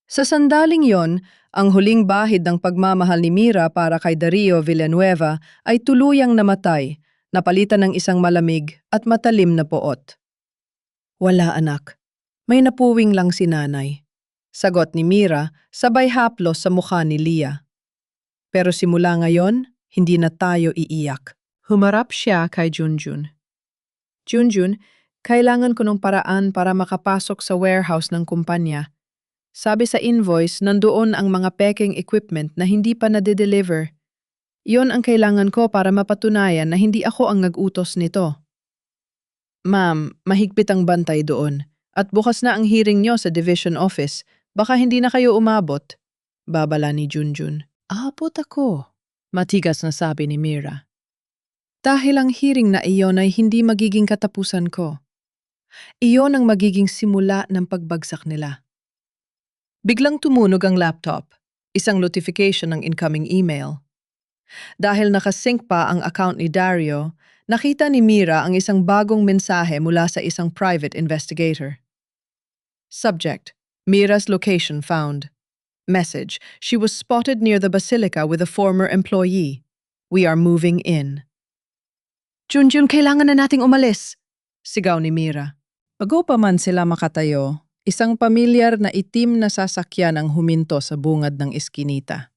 Sa sandaling yon, ang huling bahid ng pagmamahal ni Mira para kay Dario Villanueva ay tuluyang namatay, napalitan ng isang malamig at matalim na poot. Wala anak, may napuwing lang si nanay. Sagot ni Mira, sabay haplos sa mukha ni Leah. Pero simula ngayon, hindi na tayo iiyak. Humarap siya kay Junjun. Junjun, kailangan ko ng paraan para makapasok sa warehouse ng kumpanya. Sabi sa invoice, nandoon ang mga peking equipment na hindi pa nade-deliver. Iyon ang kailangan ko para mapatunayan na hindi ako ang nag-utos nito. Ma'am, mahigpit ang bantay doon. At bukas na ang hearing nyo sa division office. Baka hindi na kayo umabot. Babala ni Junjun. Abot ako, matigas na sabi ni Mira. Dahil ang hearing na iyon ay hindi magiging katapusan ko. Iyon ang magiging simula ng pagbagsak nila. Biglang tumunog ang laptop, isang notification ng incoming email. Dahil nakasync pa ang account ni Dario, nakita ni Mira ang isang bagong mensahe mula sa isang private investigator. Subject: Mira's location found. Message: she was spotted near the basilica with a former employee. We are moving in. Junjun, kailangan na nating umalis, sigaw ni Mira. Bago pa man sila makatayo, isang pamilyar na itim na sasakyan ang huminto sa bungad ng eskinita.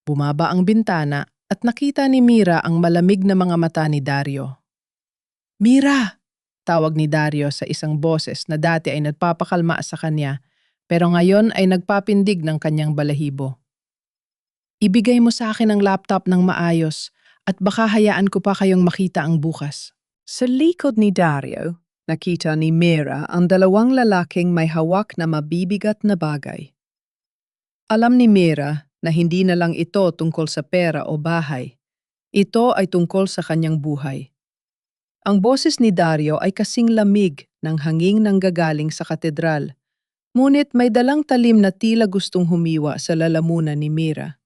Bumaba ang bintana at nakita ni Mira ang malamig na mga mata ni Dario. Mira! Tawag ni Dario sa isang boses na dati ay nagpapakalma sa kanya, pero ngayon ay nagpapindig ng kanyang balahibo. Ibigay mo sa akin ang laptop ng maayos at baka hayaan ko pa kayong makita ang bukas. Sa likod ni Dario, Nakita ni Mira ang dalawang lalaking may hawak na mabibigat na bagay. Alam ni Mira na hindi na lang ito tungkol sa pera o bahay. Ito ay tungkol sa kanyang buhay. Ang boses ni Dario ay kasing lamig ng hanging nanggagaling sa katedral. Ngunit may dalang talim na tila gustong humiwa sa lalamunan ni Mira.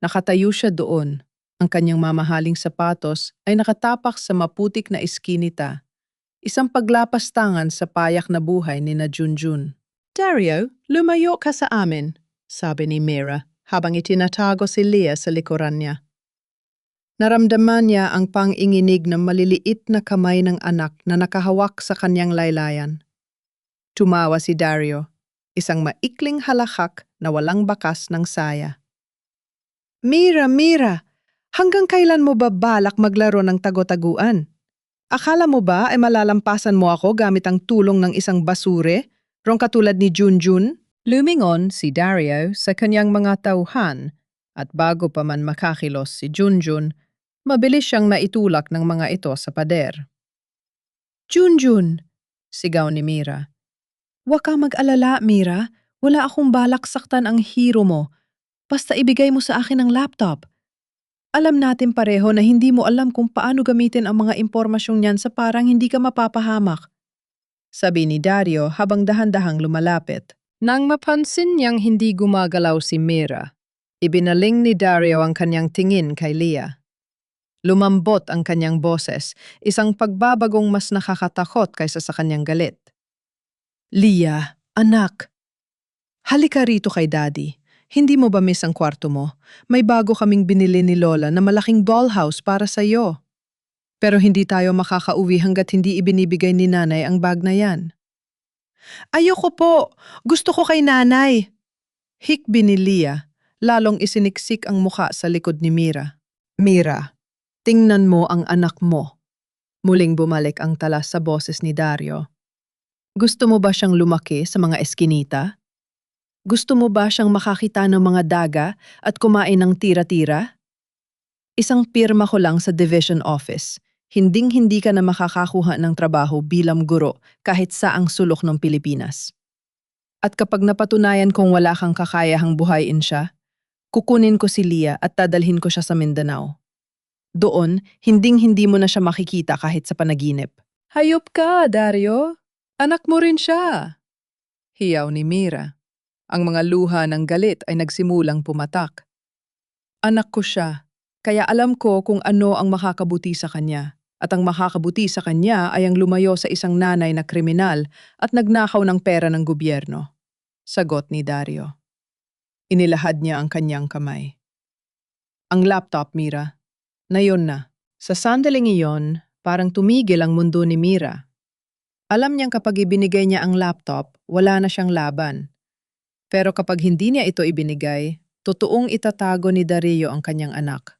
Nakatayo siya doon. Ang kanyang mamahaling sapatos ay nakatapak sa maputik na iskinita. Isang paglapastangan sa payak na buhay ni na Junjun. Dario, lumayo ka sa amin, sabi ni Mira habang itinatago si Leah sa likuran niya. Naramdaman niya ang pang-inginig ng maliliit na kamay ng anak na nakahawak sa kanyang laylayan. Tumawa si Dario, isang maikling halakak na walang bakas ng saya. Mira, Mira, hanggang kailan mo ba balak maglaro ng tago-taguan? Akala mo ba ay malalampasan mo ako gamit ang tulong ng isang basure, rong katulad ni Junjun? Lumingon si Dario sa kanyang mga tauhan at bago pa man makakilos si Junjun, mabilis siyang naitulak ng mga ito sa pader. Junjun! Sigaw ni Mira. Huwag kang mag-alala, Mira. Wala akong balak saktan ang hero mo. Basta ibigay mo sa akin ang laptop. Alam natin pareho na hindi mo alam kung paano gamitin ang mga impormasyong niyan sa parang hindi ka mapapahamak. Sabi ni Dario habang dahan-dahang lumalapit. Nang mapansin niyang hindi gumagalaw si Mira, ibinaling ni Dario ang kanyang tingin kay Leah. Lumambot ang kanyang boses, isang pagbabagong mas nakakatakot kaysa sa kanyang galit. Leah, anak, halika rito kay Daddy. Hindi mo ba miss ang kwarto mo? May bago kaming binili ni Lola na malaking dollhouse para sa iyo. Pero hindi tayo makakauwi hanggat hindi ibinibigay ni Nanay ang bag na yan. Ayoko po! Gusto ko kay Nanay! Hikbi ni Leah, lalong isiniksik ang muka sa likod ni Mira. Mira, tingnan mo ang anak mo. Muling bumalik ang talas sa boses ni Dario. Gusto mo ba siyang lumaki sa mga eskinita? Gusto mo ba siyang makakita ng mga daga at kumain ng tira-tira? Isang pirma ko lang sa division office. Hinding-hindi ka na makakakuha ng trabaho bilang guro kahit saang sulok ng Pilipinas. At kapag napatunayan kong wala kang kakayahang buhayin siya, kukunin ko si Leah at dadalhin ko siya sa Mindanao. Doon, hinding-hindi mo na siya makikita kahit sa panaginip. Hayop ka, Dario. Anak mo rin siya. Hiyaw ni Mira. Ang mga luha ng galit ay nagsimulang pumatak. Anak ko siya, kaya alam ko kung ano ang makakabuti sa kanya. At ang makakabuti sa kanya ay ang lumayo sa isang nanay na kriminal at nagnakaw ng pera ng gobyerno. Sagot ni Dario. Inilahad niya ang kanyang kamay. Ang laptop, Mira. Nayon na. Sa sandaling iyon, parang tumigil ang mundo ni Mira. Alam niyang kapag ibinigay niya ang laptop, wala na siyang laban. Pero kapag hindi niya ito ibinigay, totoong itatago ni Dario ang kanyang anak.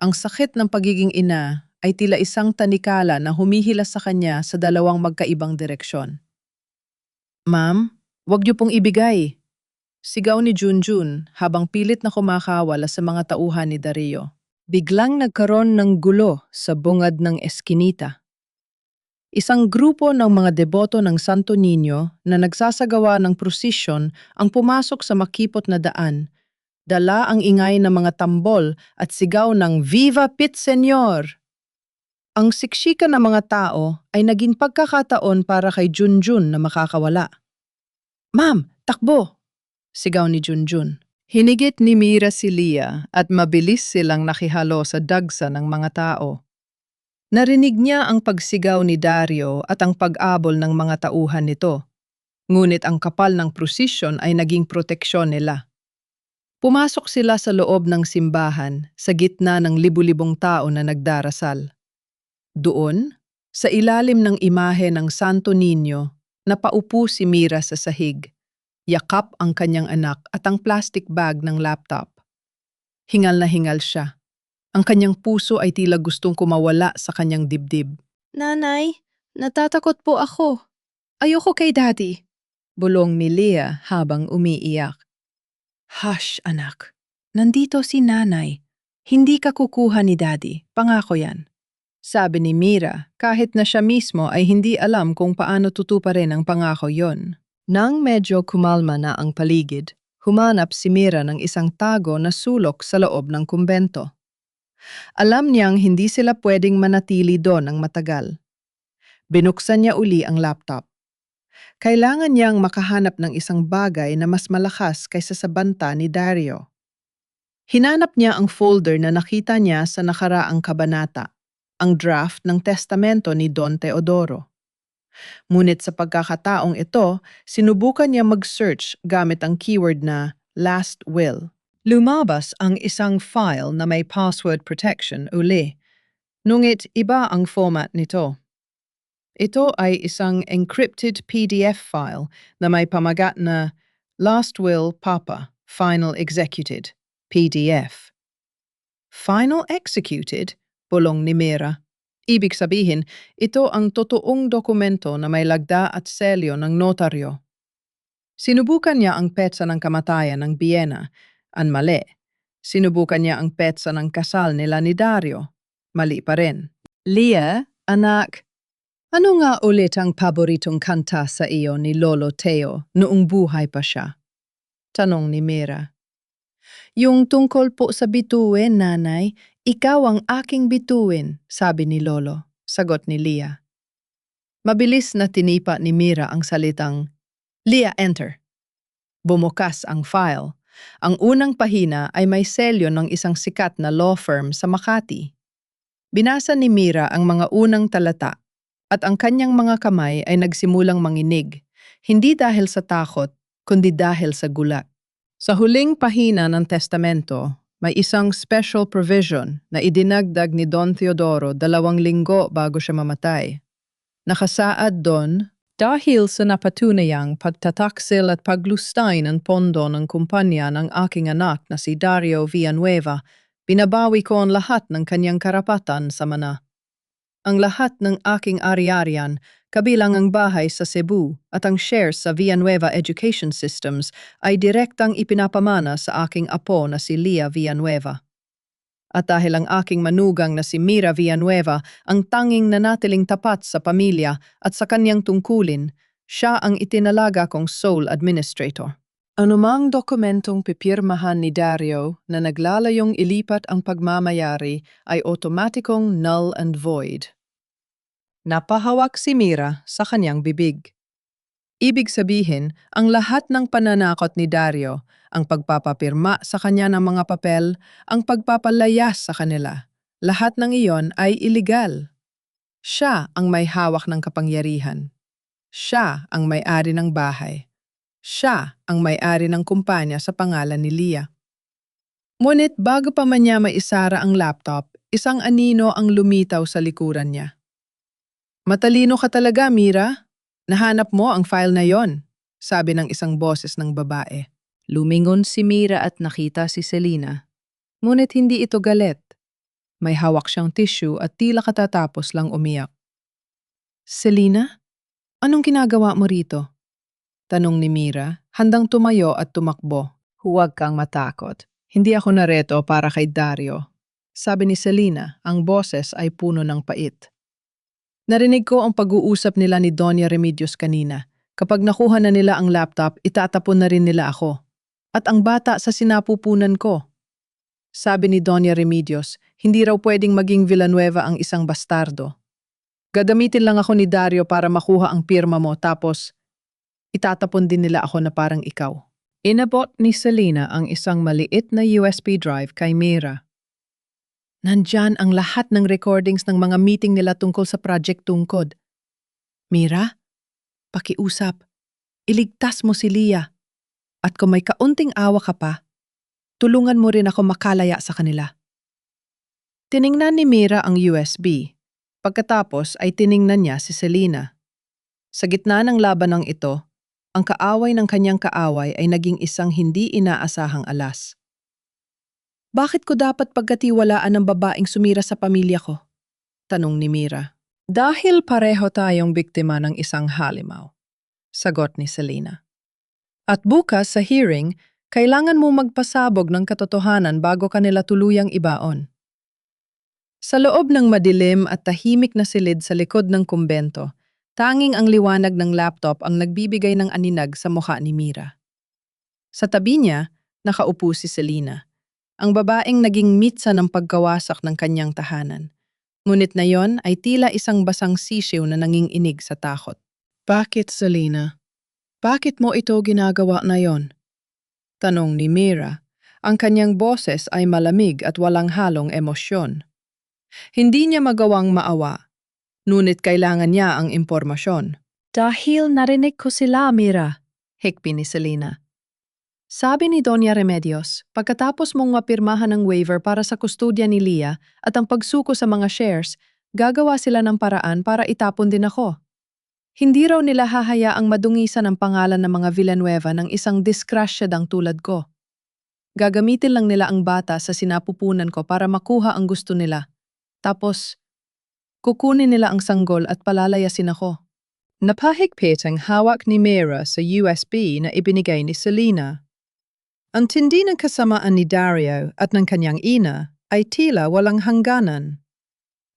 Ang sakit ng pagiging ina ay tila isang tanikala na humihilas sa kanya sa dalawang magkaibang direksyon. Ma'am, wag niyo pong ibigay. Sigaw ni Junjun habang pilit na kumakawala sa mga tauhan ni Dario. Biglang nagkaroon ng gulo sa bungad ng eskinita. Isang grupo ng mga deboto ng Santo Niño na nagsasagawa ng prosesyon ang pumasok sa makipot na daan. Dala ang ingay ng mga tambol at sigaw ng Viva Pit Señor! Ang siksika ng mga tao ay naging pagkakataon para kay Junjun na makakawala. Ma'am, takbo! Sigaw ni Junjun. Hinigit ni Mira si Leah at mabilis silang nakihalo sa dagsa ng mga tao. Narinig niya ang pagsigaw ni Dario at ang pag-abol ng mga tauhan nito. Ngunit ang kapal ng prosesyon ay naging proteksyon nila. Pumasok sila sa loob ng simbahan sa gitna ng libu-libong tao na nagdarasal. Doon, sa ilalim ng imahe ng Santo Niño, napaupo si Mira sa sahig. Yakap ang kanyang anak at ang plastic bag ng laptop. Hingal na hingal siya. Ang kanyang puso ay tila gustong kumawala sa kanyang dibdib. Nanay, natatakot po ako. Ayoko kay Daddy. Bulong ni Leah habang umiiyak. Hush, anak. Nandito si Nanay. Hindi ka kukuha ni Daddy. Pangako yan. Sabi ni Mira, kahit na siya mismo ay hindi alam kung paano tutuparin ang pangako yon. Nang medyo kumalma na ang paligid, humanap si Mira ng isang tago na sulok sa loob ng kumbento. Alam niyang hindi sila pwedeng manatili doon ng matagal. Binuksan niya uli ang laptop. Kailangan niyang makahanap ng isang bagay na mas malakas kaysa sa banta ni Dario. Hinanap niya ang folder na nakita niya sa nakaraang kabanata, ang draft ng testamento ni Don Teodoro. Ngunit sa pagkakataong ito, sinubukan niya mag-search gamit ang keyword na last will. Lumabas ang isang file na may password protection uli. Ngunit iba ang format nito. Ito ay isang encrypted PDF file na may pamagat na Last Will Papa, Final Executed, PDF. Final Executed? Bulong ni Mira. Ibig sabihin, ito ang totoong dokumento na may lagda at selyo ng notaryo. Sinubukan niya ang petsa ng kamatayan ng Vienna, ang mali. Sinubukan niya ang petsa ng kasal nila ni Dario, mali pa rin. Leah, anak, ano nga ulit ang paboritong kanta sa iyo ni Lolo Teo noong buhay pa siya? Tanong ni Mira. Yung tungkol po sa bituin, nanay, ikaw ang aking bituin, sabi ni Lolo, sagot ni Leah. Mabilis na tinipa ni Mira ang salitang, Leah, enter. Bumukas ang file. Ang unang pahina ay may selyo ng isang sikat na law firm sa Makati. Binasa ni Mira ang mga unang talata at ang kanyang mga kamay ay nagsimulang manginig, hindi dahil sa takot, kundi dahil sa gulat. Sa huling pahina ng testamento, may isang special provision na idinagdag ni Don Teodoro 2 linggo bago siya mamatay. Nakasaad doon, dahil sa napatunayang pagtataksil at paglustay ng pondo ng kumpanya ng aking anak na si Dario Villanueva, binabawi ko ang lahat ng kanyang karapatan sa mana. Ang lahat ng aking ari-arian, kabilang ang bahay sa Cebu at ang shares sa Villanueva Education Systems ay direktang ipinapamana sa aking apo na si Leah Villanueva. At dahil ang aking manugang na si Mira Villanueva ang tanging nanatiling tapat sa pamilya at sa kanyang tungkulin, siya ang itinalaga kong sole administrator. Anumang dokumentong pipirmahan ni Dario na naglalayong ilipat ang pagmamayari ay otomatikong null and void. Napahawak si Mira sa kanyang bibig. Ibig sabihin, ang lahat ng pananakot ni Dario, ang pagpapapirma sa kanya ng mga papel, ang pagpapalayas sa kanila, lahat ng iyon ay iligal. Siya ang may hawak ng kapangyarihan. Siya ang may-ari ng bahay. Siya ang may-ari ng kumpanya sa pangalan ni Leah. Ngunit bago pa man niya maisara ang laptop, isang anino ang lumitaw sa likuran niya. Matalino ka talaga, Mira. Nahanap mo ang file na yon, sabi ng isang boses ng babae. Lumingon si Mira at nakita si Selena. Ngunit hindi ito galit. May hawak siyang tissue at tila katatapos lang umiyak. Selena, anong ginagawa mo rito? Tanong ni Mira, handang tumayo at tumakbo. Huwag kang matakot. Hindi ako nareto para kay Dario. Sabi ni Selena, ang boses ay puno ng pait. Narinig ko ang pag-uusap nila ni Doña Remedios kanina. Kapag nakuha na nila ang laptop, itatapon na rin nila ako. At ang bata sa sinapupunan ko. Sabi ni Doña Remedios, hindi raw pwedeng maging Villanueva ang isang bastardo. Gagamitin lang ako ni Dario para makuha ang pirma mo tapos itatapon din nila ako na parang ikaw. Inabot ni Selena ang isang maliit na USB drive kay Mira. Nandyan ang lahat ng recordings ng mga meeting nila tungkol sa Project Tungkod. Mira, pakiusap. Iligtas mo si Leah. At kung may kaunting awa ka pa, tulungan mo rin ako makalaya sa kanila. Tiningnan ni Mira ang USB. Pagkatapos ay tiningnan niya si Selena. Sa gitna ng labanang ito, ang kaaway ng kanyang kaaway ay naging isang hindi inaasahang alas. Bakit ko dapat pagkatiwalaan ng babaeng sumira sa pamilya ko? Tanong ni Mira. Dahil pareho tayong biktima ng isang halimaw, sagot ni Selena. At bukas sa hearing, kailangan mo magpasabog ng katotohanan bago kanila tuluyang ibaon. Sa loob ng madilim at tahimik na silid sa likod ng kumbento, tanging ang liwanag ng laptop ang nagbibigay ng aninag sa mukha ni Mira. Sa tabi niya, nakaupo si Selena, ang babaeng naging mitsa ng pagkawasak ng kanyang tahanan. Ngunit na yon ay tila isang basang sisiw na nanginginig sa takot. Bakit, Selena? Bakit mo ito ginagawa na yon? Tanong ni Mira. Ang kanyang boses ay malamig at walang halong emosyon. Hindi niya magawang maawa, ngunit kailangan niya ang impormasyon. Dahil narinig ko sila, Mira, hikpi ni Selena. Sabi ni Doña Remedios, pagkatapos mong mapirmahan ng waiver para sa kustodya ni Lia at ang pagsuko sa mga shares, gagawa sila ng paraan para itapon din ako. Hindi raw nila hahayaang madungisan ang pangalan ng mga Villanueva ng isang diskrasyadang tulad ko. Gagamitin lang nila ang bata sa sinapupunan ko para makuha ang gusto nila. Tapos, kukunin nila ang sanggol at palalayasin ako. Napahigpit ang hawak ni Mira sa USB na ibinigay ni Selena. Ang tindi ng kasamaan ni Dario at ng kanyang ina ay tila walang hangganan.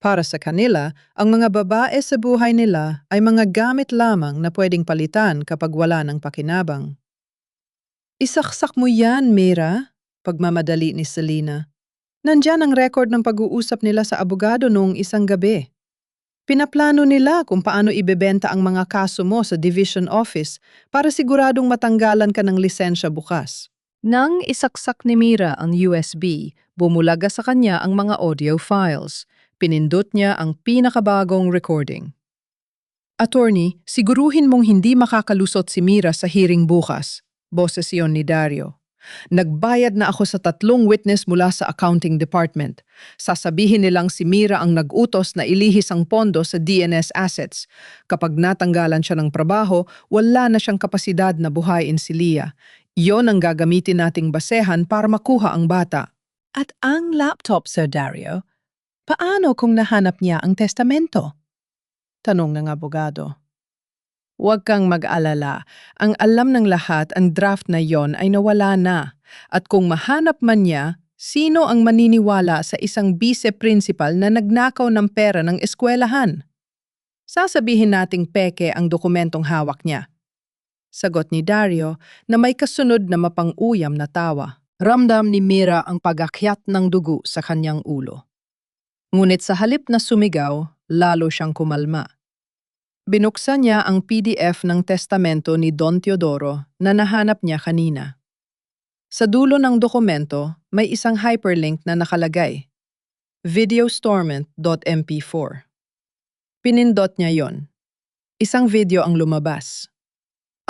Para sa kanila, ang mga babae sa buhay nila ay mga gamit lamang na pwedeng palitan kapag wala ng pakinabang. Isaksak mo yan, Mira, pagmamadali ni Selena. Nandyan ang record ng pag-uusap nila sa abogado noong isang gabi. Pinaplano nila kung paano ibebenta ang mga kaso mo sa division office para siguradong matanggalan ka ng lisensya bukas. Nang isaksak ni Mira ang USB, bumulaga sa kanya ang mga audio files. Pinindot niya ang pinakabagong recording. Attorney, siguruhin mong hindi makakalusot si Mira sa hearing bukas, boses iyon ni Dario. Nagbayad na ako sa 3 witness mula sa accounting department. Sasabihin nilang si Mira ang nag-utos na ilihis ang pondo sa DNS assets. Kapag natanggalan siya ng trabaho, wala na siyang kapasidad na buhayin si Lia. Iyon ang gagamitin nating basehan para makuha ang bata. At ang laptop, Sir Dario? Paano kung nahanap niya ang testamento? Tanong ng abogado. Huwag kang mag-alala. Ang alam ng lahat, ang draft na yon ay nawala na. At kung mahanap man niya, sino ang maniniwala sa isang vice-principal na nagnakaw ng pera ng eskwelahan? Sasabihin nating peke ang dokumentong hawak niya. Sagot ni Dario na may kasunod na mapang-uyam na tawa. Ramdam ni Mira ang pag-akyat ng dugo sa kanyang ulo. Ngunit sa halip na sumigaw, lalo siyang kumalma. Binuksan niya ang PDF ng testamento ni Don Teodoro na nahanap niya kanina. Sa dulo ng dokumento, may isang hyperlink na nakalagay, videostorment.mp4. Pinindot niya yon. Isang video ang lumabas.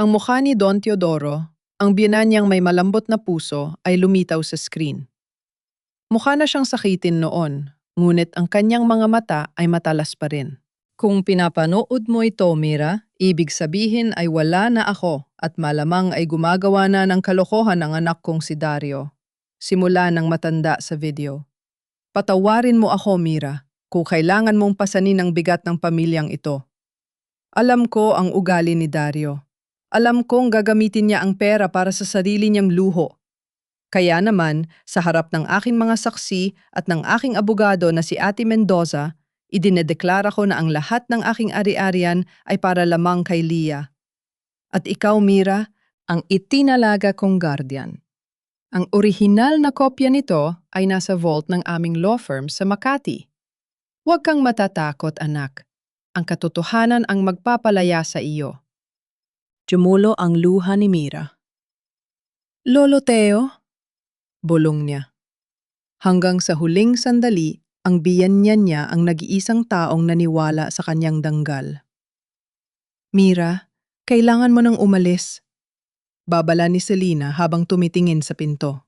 Ang mukha ni Don Teodoro, ang biyenan niyang may malambot na puso, ay lumitaw sa screen. Mukha na siyang sakitin noon, ngunit ang kanyang mga mata ay matalas pa rin. Kung pinapanood mo ito, Mira, ibig sabihin ay wala na ako at malamang ay gumagawa na ng kalokohan ang anak kong si Dario. Simula ng matanda sa video. Patawarin mo ako, Mira, kung kailangan mong pasanin ang bigat ng pamilyang ito. Alam ko ang ugali ni Dario. Alam kong gagamitin niya ang pera para sa sarili niyang luho. Kaya naman, sa harap ng aking mga saksi at ng aking abogado na si Ate Mendoza, idinedeklara ko na ang lahat ng aking ari-arian ay para lamang kay Lia. At ikaw, Mira, ang itinalaga kong guardian. Ang orihinal na kopya nito ay nasa vault ng aming law firm sa Makati. Huwag kang matatakot, anak. Ang katotohanan ang magpapalaya sa iyo. Jumulo ang luha ni Mira. Lolo Teo, bulong niya. Hanggang sa huling sandali, ang biyanyan niya ang nag-iisang taong naniwala sa kanyang danggal. Mira, kailangan mo nang umalis. Babala ni Selena habang tumitingin sa pinto.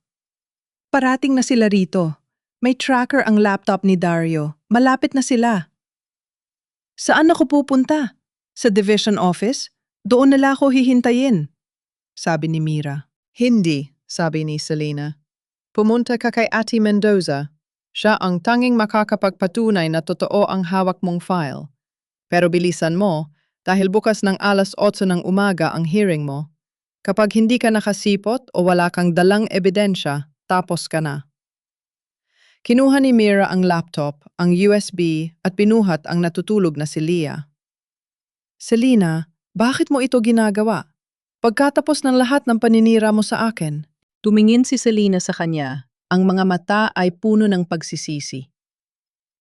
Parating na sila rito. May tracker ang laptop ni Dario. Malapit na sila. Saan ako pupunta? Sa division office? Doon nila ako hihintayin. Sabi ni Mira. Hindi, sabi ni Selena. Pumunta ka kay Ate Mendoza. Siya ang tanging makakapagpatunay na totoo ang hawak mong file. Pero bilisan mo, dahil bukas ng 8:00 ng umaga ang hearing mo. Kapag hindi ka nakasipot o wala kang dalang ebidensya, tapos ka na. Kinuha ni Mira ang laptop, ang USB at pinuhat ang natutulog na si Leah. Selena, bakit mo ito ginagawa? Pagkatapos ng lahat ng paninira mo sa akin. Tumingin si Selena sa kanya. Ang mga mata ay puno ng pagsisisi.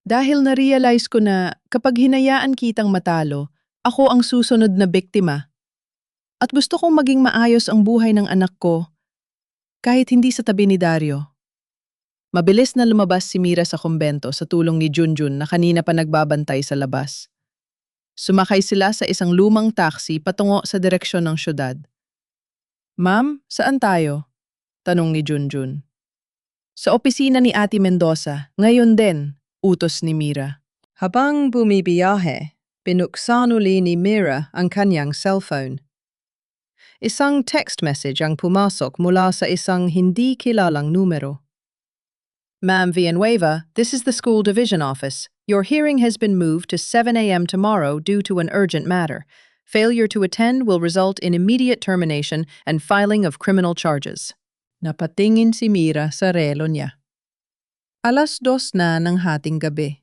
Dahil na-realize ko na kapag hinayaan kitang matalo, ako ang susunod na biktima. At gusto kong maging maayos ang buhay ng anak ko, kahit hindi sa tabi ni Dario. Mabilis na lumabas si Mira sa kumbento sa tulong ni Junjun na kanina pa nagbabantay sa labas. Sumakay sila sa isang lumang taxi patungo sa direksyon ng syudad. Ma'am, saan tayo? Tanong ni Junjun. Sa opisina ni Ate Mendoza, ngayon din, utos ni Mira. Habang bumibiyahe, pinuksan uli ni Mira ang kanyang cellphone. Isang text message ang pumasok mula sa isang hindi kilalang numero. Ma'am Villanueva, this is the school division office. Your hearing has been moved to 7 a.m. tomorrow due to an urgent matter. Failure to attend will result in immediate termination and filing of criminal charges. Napatingin si Mira sa relo niya. 2:00 na ng hating gabi.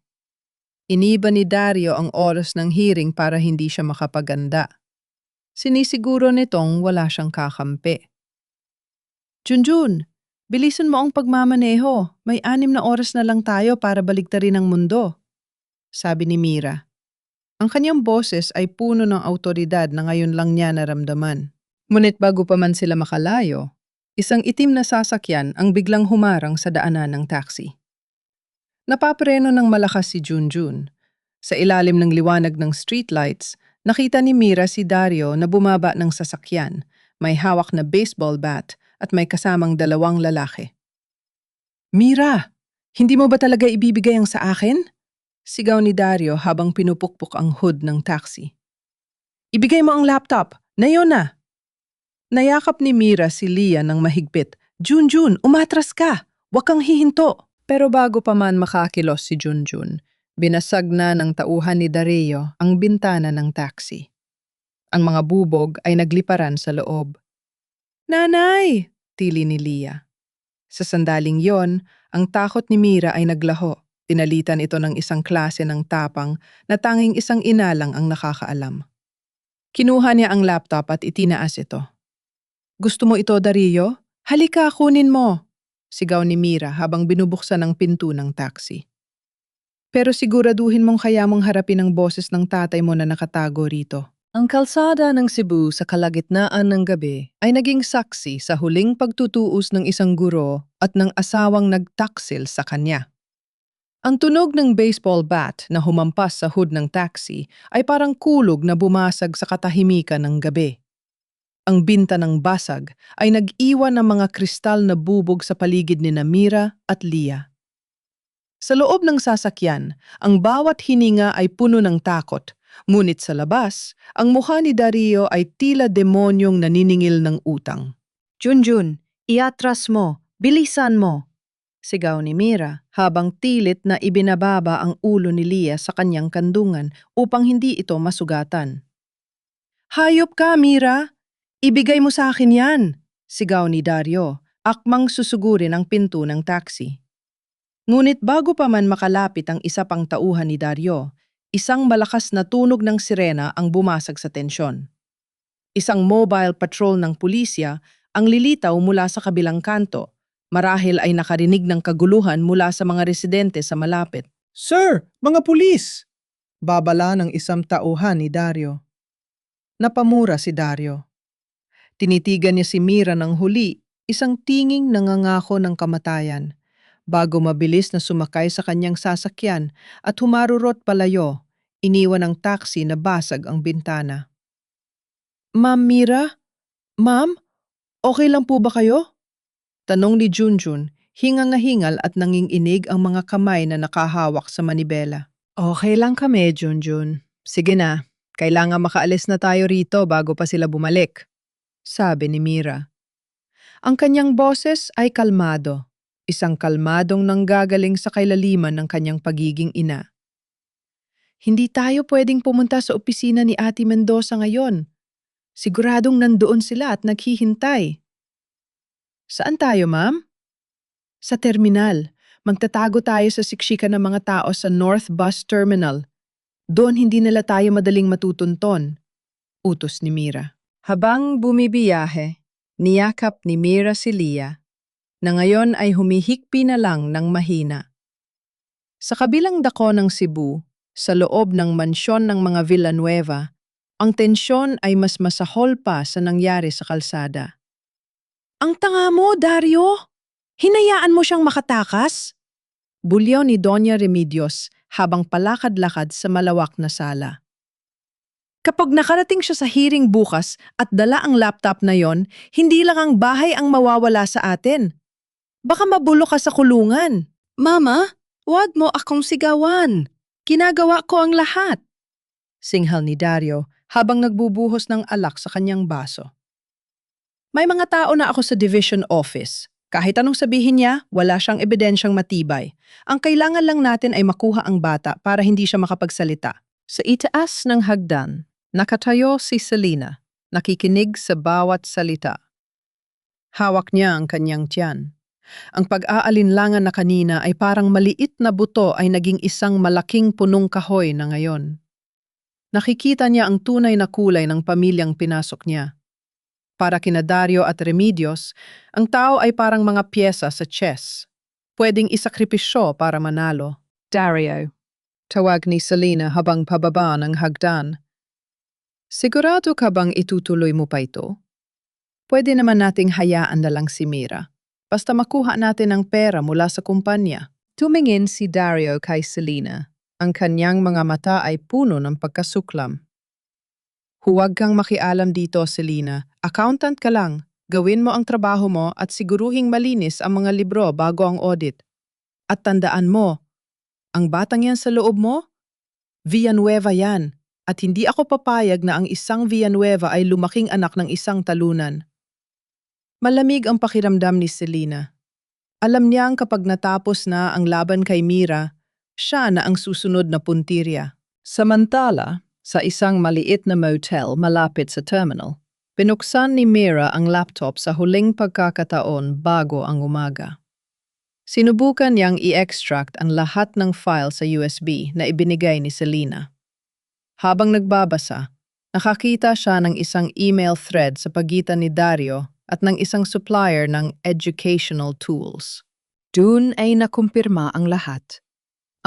Iniba ni Dario ang oras ng hearing para hindi siya makapaganda. Sinisiguro nitong wala siyang kakampi. Junjun, bilisan mo ang pagmamaneho. May 6 na oras na lang tayo para baligtarin ang mundo. Sabi ni Mira. Ang kanyang boses ay puno ng awtoridad na ngayon lang niya naramdaman. Ngunit bago pa man sila makalayo, isang itim na sasakyan ang biglang humarang sa daanan ng taxi. Napapreno ng malakas si Junjun. Sa ilalim ng liwanag ng streetlights, nakita ni Mira si Dario na bumaba ng sasakyan, may hawak na baseball bat at may kasamang 2 lalaki. Mira, hindi mo ba talaga ibibigay ang sa akin? Sigaw ni Dario habang pinupukpok ang hood ng taxi. Ibigay mo ang laptop, ngayon na! Nayakap ni Mira si Leah ng mahigpit. Junjun, umatras ka! Huwag kang hihinto! Pero bago pa man makakilos si Junjun, binasag na ng tauhan ni Dario ang bintana ng taxi. Ang mga bubog ay nagliparan sa loob. Nanay! Tili ni Leah. Sa sandaling yon, ang takot ni Mira ay naglaho. Tinalitan ito ng isang klase ng tapang na tanging isang ina lang ang nakakaalam. Kinuha niya ang laptop at itinaas ito. Gusto mo ito, Dario? Halika, kunin mo! Sigaw ni Mira habang binubuksan ang pinto ng taxi. Pero siguraduhin mong kaya mong harapin ang boses ng tatay mo na nakatago rito. Ang kalsada ng Cebu sa kalagitnaan ng gabi ay naging saksi sa huling pagtutuos ng isang guro at ng asawang nagtaksil sa kanya. Ang tunog ng baseball bat na humampas sa hood ng taxi ay parang kulog na bumasag sa katahimikan ng gabi. Ang binta ng basag ay nag-iwan ng mga kristal na bubog sa paligid ni Mira at Leah. Sa loob ng sasakyan, ang bawat hininga ay puno ng takot, ngunit sa labas, ang mukha ni Dario ay tila demonyong naniningil ng utang. Junjun, iatras mo, bilisan mo! Sigaw ni Mira habang tilit na ibinababa ang ulo ni Leah sa kanyang kandungan upang hindi ito masugatan. Hayop ka, Mira! Ibigay mo sa akin yan! Sigaw ni Dario, akmang susugurin ang pinto ng taxi. Ngunit bago pa man makalapit ang isa pang tauhan ni Dario, isang malakas na tunog ng sirena ang bumasag sa tensyon. Isang mobile patrol ng pulisya ang lilitaw mula sa kabilang kanto. Marahil ay nakarinig ng kaguluhan mula sa mga residente sa malapit. Sir, mga pulis! Babala ng isang tauhan ni Dario. Napamura si Dario. Tinitigan niya si Mira ng huli, isang tinging nangangako ng kamatayan, bago mabilis na sumakay sa kanyang sasakyan at humarurot palayo, iniwan ng taxi na basag ang bintana. Ma'am Mira? Ma'am? Okay lang po ba kayo? Tanong ni Junjun, hingal at nanginginig ang mga kamay na nakahawak sa manibela. Okay lang kami, Junjun. Sige na, kailangan makaalis na tayo rito bago pa sila bumalik, sabi ni Mira. Ang kanyang boses ay kalmado, isang kalmadong nanggagaling sa kailaliman ng kanyang pagiging ina. Hindi tayo pwedeng pumunta sa opisina ni Ate Mendoza ngayon. Siguradong nandoon sila at naghihintay. Saan tayo, ma'am? Sa terminal. Magtatago tayo sa siksika ng mga tao sa North Bus Terminal. Doon hindi nila tayo madaling matutunton. Utos ni Mira. Habang bumibiyahe, niyakap ni Mira si Lia, na ngayon ay humihikpi na lang ng mahina. Sa kabilang dako ng Cebu, sa loob ng mansyon ng mga Villanueva, ang tensyon ay mas masahol pa sa nangyari sa kalsada. Ang tanga mo, Dario! Hinayaan mo siyang makatakas? Bulyaw ni Doña Remedios habang palakad-lakad sa malawak na sala. Kapag nakarating siya sa hearing bukas at dala ang laptop na yon, hindi lang ang bahay ang mawawala sa atin. Baka mabulok ka sa kulungan. Mama, huwag mo akong sigawan. Ginagawa ko ang lahat. Singhal ni Dario habang nagbubuhos ng alak sa kanyang baso. May mga tao na ako sa division office. Kahit anong sabihin niya, wala siyang ebidensyang matibay. Ang kailangan lang natin ay makuha ang bata para hindi siya makapagsalita. Sa itaas ng hagdan, nakatayo si Selena, nakikinig sa bawat salita. Hawak niya ang kanyang tiyan. Ang pag-aalinlangan na kanina ay parang maliit na buto ay naging isang malaking punong kahoy na ngayon. Nakikita niya ang tunay na kulay ng pamilyang pinasok niya. Para kina Dario at Remedios, ang tao ay parang mga pyesa sa chess. Pwedeng isakripisyo para manalo. Dario, tawag ni Selena habang pababa ng hagdan. Sigurado ka bang itutuloy mo pa ito? Pwede naman nating hayaan na lang si Mira. Basta makuha natin ang pera mula sa kumpanya. Tumingin si Dario kay Selena. Ang kanyang mga mata ay puno ng pagkasuklam. Huwag kang makialam dito, Selena. Accountant ka lang. Gawin mo ang trabaho mo at siguruhing malinis ang mga libro bago ang audit. At tandaan mo, ang batang yan sa loob mo, Villanueva yan. At hindi ako papayag na ang isang Villanueva ay lumaking anak ng isang talunan. Malamig ang pakiramdam ni Selena. Alam niyang kapag natapos na ang laban kay Mira, siya na ang susunod na puntirya. Samantala, sa isang maliit na motel malapit sa terminal, binuksan ni Mira ang laptop sa huling pagkakataon bago ang umaga. Sinubukan niyang i-extract ang lahat ng file sa USB na ibinigay ni Selena. Habang nagbabasa, nakakita siya ng isang email thread sa pagitan ni Dario at ng isang supplier ng educational tools. Doon ay nakumpirma ang lahat.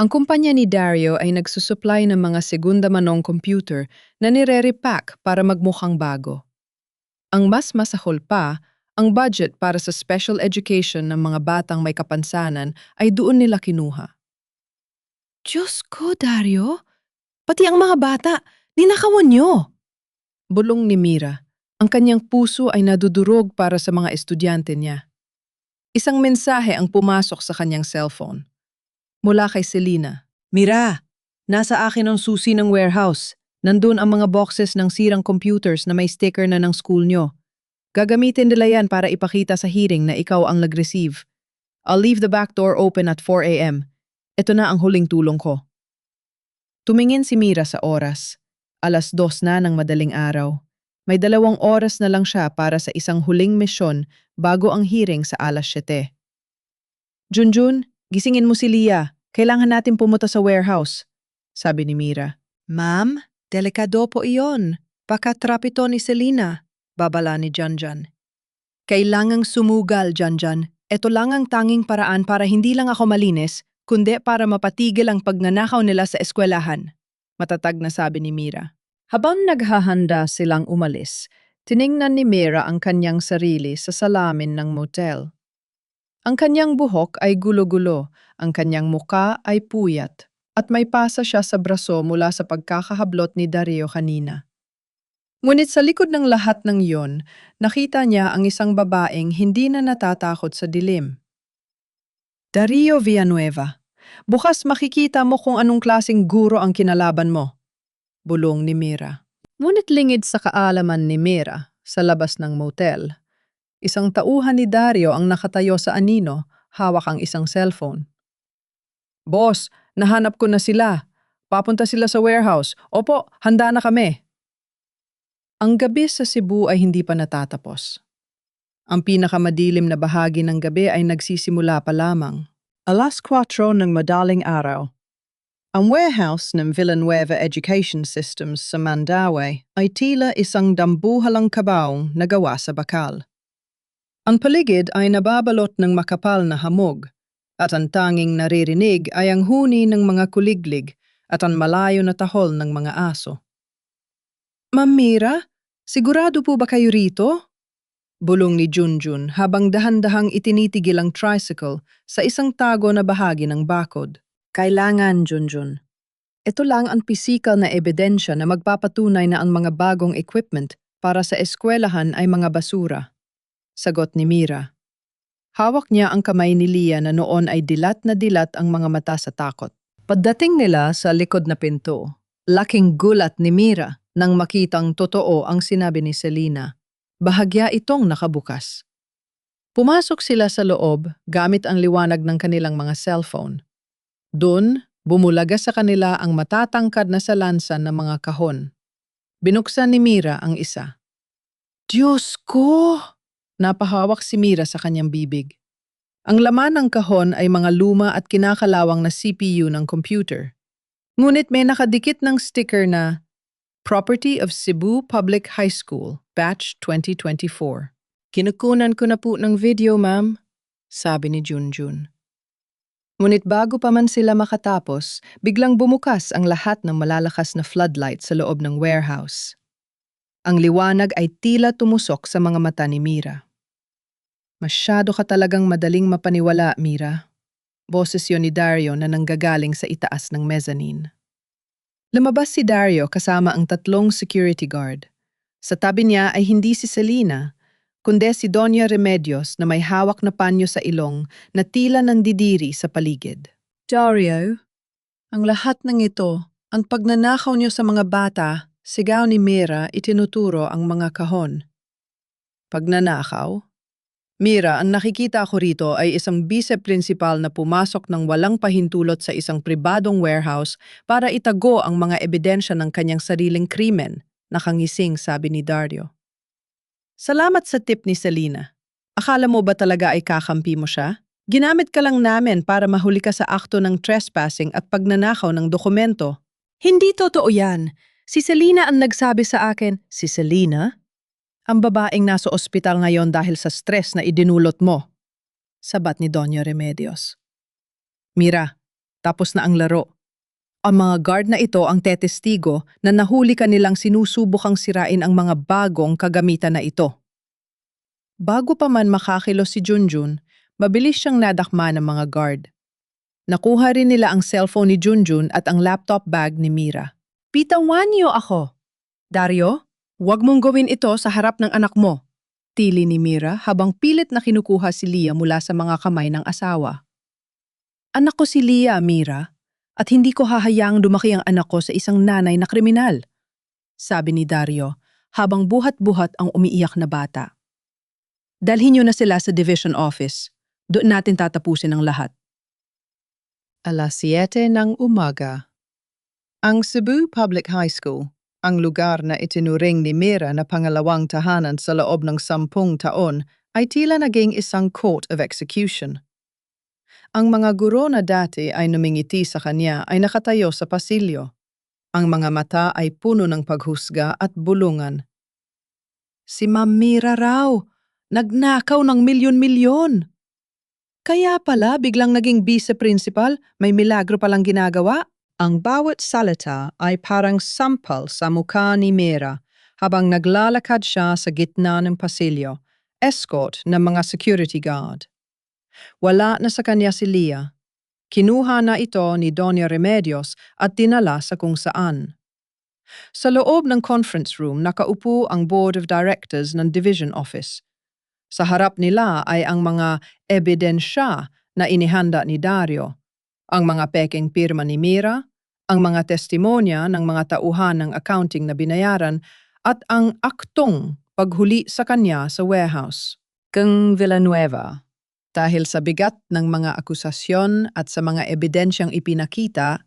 Ang kumpanya ni Dario ay nagsusupply ng mga segunda manong computer na nire-repack para magmukhang bago. Ang mas masahol pa, ang budget para sa special education ng mga batang may kapansanan ay doon nila kinuha. Diyos ko, Dario! Pati ang mga bata, ninakawan niyo! Bulong ni Mira. Ang kanyang puso ay nadudurog para sa mga estudyante niya. Isang mensahe ang pumasok sa kanyang cellphone. Mula kay Selena. Mira, nasa akin ang susi ng warehouse. Nandun ang mga boxes ng sirang computers na may sticker na ng school nyo. Gagamitin nila yan para ipakita sa hearing na ikaw ang nag-receive. I'll leave the back door open at 4 a.m. Ito na ang huling tulong ko. Tumingin si Mira sa oras. 2:00 na ng madaling araw. May 2 oras na lang siya para sa isang huling misyon bago ang hearing sa 7:00. Junjun, gisingin mo si Lia. Kailangan natin pumunta sa warehouse, sabi ni Mira. Ma'am, delikado po iyon. Pakatrapito ni Selena, babala ni Janjan. Kailangang sumugal, Janjan. Ito lang ang tanging paraan para hindi lang ako malinis, kundi para mapatigil ang pagnanakaw nila sa eskwelahan, matatag na sabi ni Mira. Habang naghahanda silang umalis, tiningnan ni Mira ang kanyang sarili sa salamin ng motel. Ang kanyang buhok ay gulo-gulo, ang kanyang muka ay puyat, at may pasa siya sa braso mula sa pagkakahablot ni Dario kanina. Ngunit sa likod ng lahat ng iyon, nakita niya ang isang babaeng hindi na natatakot sa dilim. Dario Villanueva, bukas makikita mo kung anong klaseng guro ang kinalaban mo, bulong ni Mira. Ngunit lingid sa kaalaman ni Mira sa labas ng motel, isang tauhan ni Dario ang nakatayo sa anino, hawak ang isang cellphone. Boss, nahanap ko na sila. Papunta sila sa warehouse. Opo, handa na kami. Ang gabi sa Cebu ay hindi pa natatapos. Ang pinakamadilim na bahagi ng gabi ay nagsisimula pa lamang. 4:00 ng madaling araw. Ang warehouse ng Villanueva Education Systems sa Mandaue ay tila isang dambuhalang kabaong na gawa sa bakal. Ang paligid ay nababalot ng makapal na hamog, at ang tanging naririnig ay ang huni ng mga kuliglig at ang malayo na tahol ng mga aso. Ma'am Mira, sigurado po ba kayo rito? Bulong ni Junjun habang dahan-dahang itinitigil ang tricycle sa isang tago na bahagi ng bakod. Kailangan, Junjun. Ito lang ang pisikal na ebidensya na magpapatunay na ang mga bagong equipment para sa eskwelahan ay mga basura. Sagot ni Mira. Hawak niya ang kamay ni Lia na noon ay dilat na dilat ang mga mata sa takot. Pagdating nila sa likod na pinto, laking gulat ni Mira nang makitang totoo ang sinabi ni Selena. Bahagya itong nakabukas. Pumasok sila sa loob gamit ang liwanag ng kanilang mga cellphone. Doon, bumulaga sa kanila ang matatangkad na salansan ng mga kahon. Binuksan ni Mira ang isa. Diyos ko! Napahawak si Mira sa kanyang bibig. Ang laman ng kahon ay mga luma at kinakalawang na CPU ng computer. Ngunit may nakadikit ng sticker na Property of Cebu Public High School, Batch 2024. Kinukunan ko na po ng video, ma'am, sabi ni Junjun. Ngunit bago pa man sila makatapos, biglang bumukas ang lahat ng malalakas na floodlight sa loob ng warehouse. Ang liwanag ay tila tumusok sa mga mata ni Mira. Masyado ka talagang madaling mapaniwala, Mira. Boses yun ni Dario na nanggagaling sa itaas ng mezzanine. Lumabas si Dario kasama ang 3 security guard. Sa tabi niya ay hindi si Selena, kundi si Doña Remedios na may hawak na panyo sa ilong na tila nandidiri sa paligid. Dario, ang lahat ng ito, ang pagnanakaw niyo sa mga bata, sigaw ni Mira itinuturo ang mga kahon. Pagnanakaw? Mira, ang nakikita ko rito ay isang vice-principal na pumasok ng walang pahintulot sa isang pribadong warehouse para itago ang mga ebidensya ng kanyang sariling krimen, nakangising sabi ni Dario. Salamat sa tip ni Selena. Akala mo ba talaga ay kakampi mo siya? Ginamit ka lang namin para mahuli ka sa akto ng trespassing at pagnanakaw ng dokumento. Hindi totoo yan. Si Selena ang nagsabi sa akin. Si Selena? Ang babaeng nasa ospital ngayon dahil sa stress na idinulot mo. Sabat ni Doña Remedios. Mira, tapos na ang laro. Ang mga guard na ito ang tetestigo na nahuli ka nilang sinusubukang sirain ang mga bagong kagamitan na ito. Bago pa man makakilos si Junjun, mabilis siyang nadakma ng mga guard. Nakuha rin nila ang cellphone ni Junjun at ang laptop bag ni Mira. Bitawan niyo ako. Dario, huwag mong gawin ito sa harap ng anak mo. Tili ni Mira habang pilit na kinukuha si Lia mula sa mga kamay ng asawa. Anak ko si Lia, Mira. At hindi ko hahayaang dumaki ang anak ko sa isang nanay na kriminal, sabi ni Dario habang buhat-buhat ang umiiyak na bata. Dalhin niyo na sila sa division office. Doon natin tatapusin ang lahat. 7:00 ng umaga. Ang Cebu Public High School, ang lugar na itinuring ni Mira na pangalawang tahanan sa loob ng 10 taon, ay tila naging isang court of execution. Ang mga guro na dati ay numingiti sa kanya ay nakatayo sa pasilyo. Ang mga mata ay puno ng paghusga at bulungan. Si Ma'am Mira raw, nagnakaw ng milyon-milyon. Kaya pala biglang naging vice-principal, may milagro palang ginagawa. Ang bawat salita ay parang sampal sa mukha ni Mira habang naglalakad siya sa gitna ng pasilyo, escort ng mga security guard. Wala na sa kanya si Lia. Kinuha na ito ni Doña Remedios at dinala sa kung saan. Sa loob ng conference room nakaupo ang board of directors ng division office. Sa harap nila ay ang mga ebidensya na inihanda ni Dario, ang mga peking pirma ni Mira, ang mga testimonya ng mga tauhan ng accounting na binayaran at ang aktong paghuli sa kanya sa warehouse. Kang Villanueva. Dahil sa bigat ng mga akusasyon at sa mga ebidensyang ipinakita,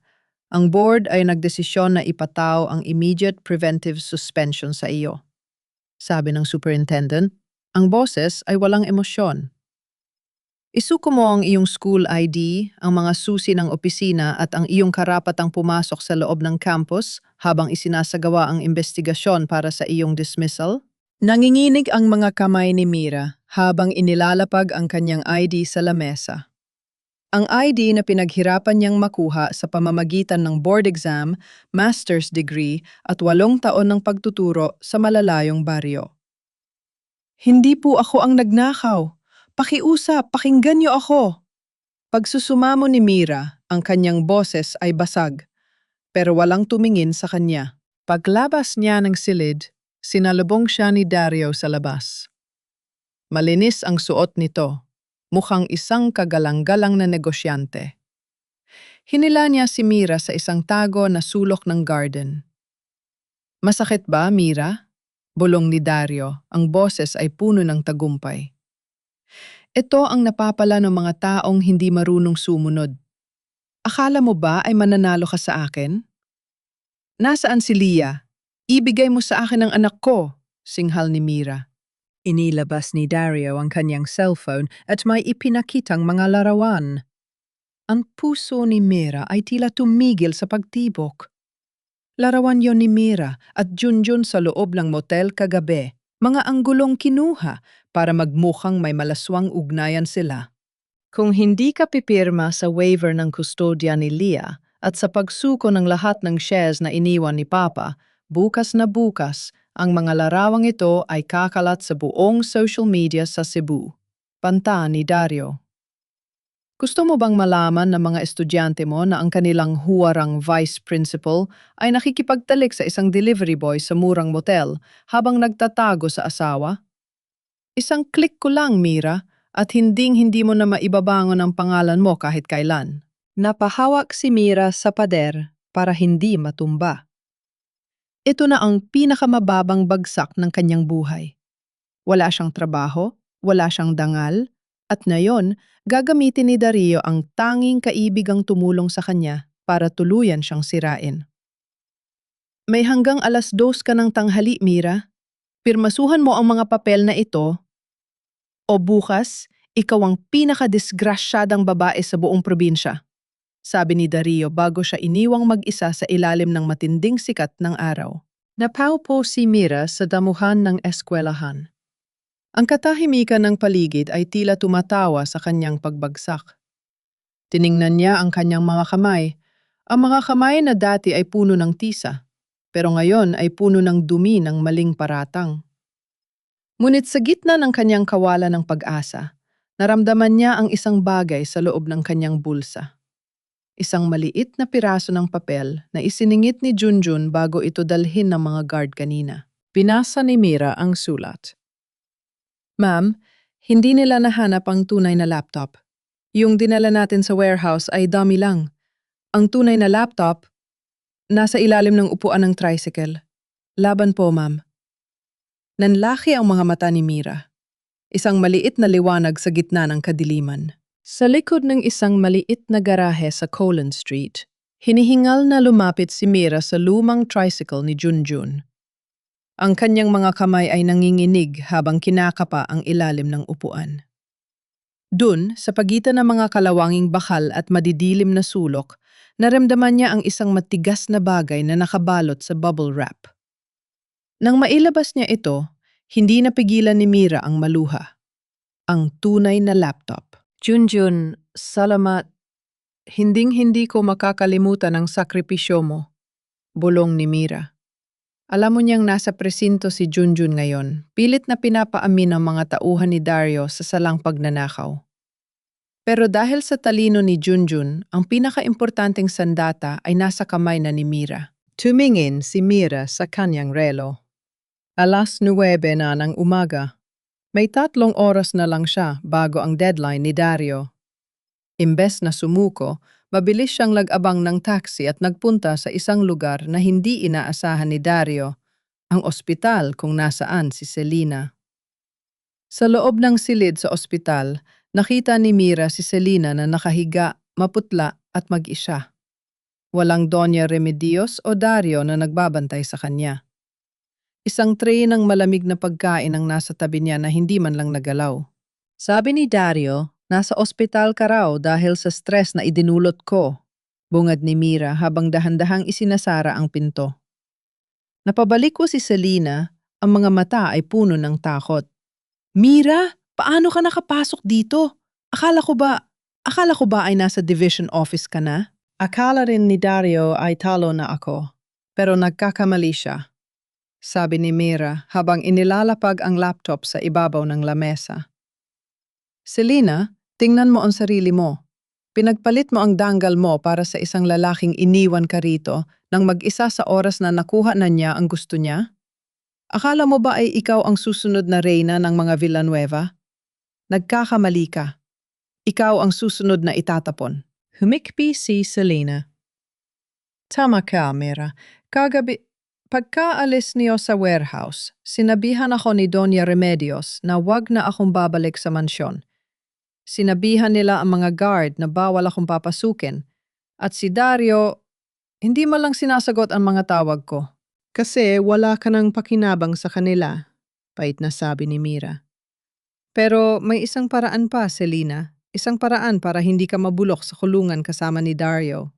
ang board ay nagdesisyon na ipataw ang immediate preventive suspension sa iyo. Sabi ng superintendent, ang boses ay walang emosyon. Isuko mo ang iyong school ID, ang mga susi ng opisina at ang iyong karapatang pumasok sa loob ng campus habang isinasagawa ang investigasyon para sa iyong dismissal. Nanginginig ang mga kamay ni Mira habang inilalapag ang kanyang ID sa lamesa. Ang ID na pinaghirapan niyang makuha sa pamamagitan ng board exam, master's degree at 8 taon ng pagtuturo sa malalayong baryo. Hindi po ako ang nagnakaw. Pakiusap, pakinggan niyo ako. Pagsusumamo ni Mira, ang kanyang boses ay basag, pero walang tumingin sa kanya. Paglabas niya ng silid, sinalubong siya ni Dario sa labas. Malinis ang suot nito, mukhang isang kagalang-galang na negosyante. Hinila niya si Mira sa isang tago na sulok ng garden. Masakit ba, Mira? Bulong ni Dario, ang boses ay puno ng tagumpay. Ito ang napapala ng mga taong hindi marunong sumunod. Akala mo ba ay mananalo ka sa akin? Nasaan si Leah? Ibigay mo sa akin ang anak ko, singhal ni Mira. Inilabas ni Dario ang kanyang cellphone at may ipinakitang mga larawan. Ang puso ni Mira ay tila tumigil sa pagtibok. Larawan yon ni Mira at Junjun sa loob ng motel kagabi, mga anggulong kinuha para magmukhang may malaswang ugnayan sila. Kung hindi ka pipirma sa waiver ng kustodya ni Leah at sa pagsuko ng lahat ng shares na iniwan ni Papa, bukas na bukas, ang mga larawang ito ay kakalat sa buong social media sa Cebu. Panta ni Dario. Gusto mo bang malaman ng mga estudyante mo na ang kanilang huwarang vice principal ay nakikipagtalik sa isang delivery boy sa murang motel habang nagtatago sa asawa? Isang click ko lang, Mira, at hinding-hindi mo na maibabangon ang pangalan mo kahit kailan. Napahawak si Mira sa pader para hindi matumba. Ito na ang pinakamababang bagsak ng kanyang buhay. Wala siyang trabaho, wala siyang dangal, at ngayon, gagamitin ni Dario ang tanging kaibigang tumulong sa kanya para tuluyan siyang sirain. May hanggang 2:00 ka ng tanghali, Mira. Pirmasuhan mo ang mga papel na ito o bukas, ikaw ang pinakadisgrasyadang babae sa buong probinsya, sabi ni Dario bago siya iniwang mag-isa sa ilalim ng matinding sikat ng araw. Napaupo si Mira sa damuhan ng eskwelahan. Ang katahimikan ng paligid ay tila tumatawa sa kanyang pagbagsak. Tiningnan niya ang kanyang mga kamay. Ang mga kamay na dati ay puno ng tisa, pero ngayon ay puno ng dumi ng maling paratang. Ngunit sa gitna ng kanyang kawalan ng pag-asa, naramdaman niya ang isang bagay sa loob ng kanyang bulsa. Isang maliit na piraso ng papel na isiningit ni Junjun bago ito dalhin ng mga guard kanina. Binasa ni Mira ang sulat. Ma'am, hindi nila nahanap ang tunay na laptop. Yung dinala natin sa warehouse ay dummy lang. Ang tunay na laptop, nasa ilalim ng upuan ng tricycle. Laban po, ma'am. Nanlaki ang mga mata ni Mira. Isang maliit na liwanag sa gitna ng kadiliman. Sa likod ng isang maliit na garahe sa Colon Street, hinihingal na lumapit si Mira sa lumang tricycle ni Junjun. Ang kanyang mga kamay ay nanginginig habang kinakapa ang ilalim ng upuan. Dun, sa pagitan ng mga kalawanging bakal at madidilim na sulok, naramdaman niya ang isang matigas na bagay na nakabalot sa bubble wrap. Nang mailabas niya ito, hindi napigilan ni Mira ang maluha. Ang tunay na laptop. Junjun, salamat. Hinding-hindi ko makakalimutan ang sakripisyo mo, bulong ni Mira. Alam mo niyang nasa presinto si Junjun ngayon, pilit na pinapaamin ang mga tauhan ni Dario sa salang pagnanakaw. Pero dahil sa talino ni Junjun, ang pinakaimportanteng sandata ay nasa kamay na ni Mira. Tumingin si Mira sa kanyang relo. 9:09 na ng umaga. May 3 oras na lang siya bago ang deadline ni Dario. Imbes na sumuko, mabilis siyang lag-abang ng taxi at nagpunta sa isang lugar na hindi inaasahan ni Dario, ang ospital kung nasaan si Selena. Sa loob ng silid sa ospital, nakita ni Mira si Selena na nakahiga, maputla at mag-isa. Walang Doña Remedios o Dario na nagbabantay sa kanya. Isang tray ng malamig na pagkain ang nasa tabi niya na hindi man lang nagalaw. Sabi ni Dario, Nasa ospital ka raw dahil sa stress na idinulot ko, bungad ni Mira habang dahan-dahang isinasara ang pinto. Napabalik ko si Selena, ang mga mata ay puno ng takot. Mira, paano ka nakapasok dito? Akala ko ba ay nasa division office ka na? Akala rin ni Dario ay talo na ako, pero nagkakamali siya, sabi ni Mira habang inilalapag ang laptop sa ibabaw ng lamesa. Selena, tingnan mo ang sarili mo. Pinagpalit mo ang danggal mo para sa isang lalaking iniwan ka rito nang mag-isa sa oras na nakuha na niya ang gusto niya? Akala mo ba ay ikaw ang susunod na reyna ng mga Villanueva? Nagkakamali ka. Ikaw ang susunod na itatapon. Humikpi si Selena. Tama ka, Mira. Pagkaalis niyo sa warehouse, sinabihan ako ni Doña Remedios na wag na akong babalik sa mansyon. Sinabihan nila ang mga guard na bawal akong papasukin. At si Dario, hindi man lang sinasagot ang mga tawag ko. Kasi wala ka nang pakinabang sa kanila, pait na sabi ni Mira. Pero may isang paraan pa, Selena. Isang paraan para hindi ka mabulok sa kulungan kasama ni Dario.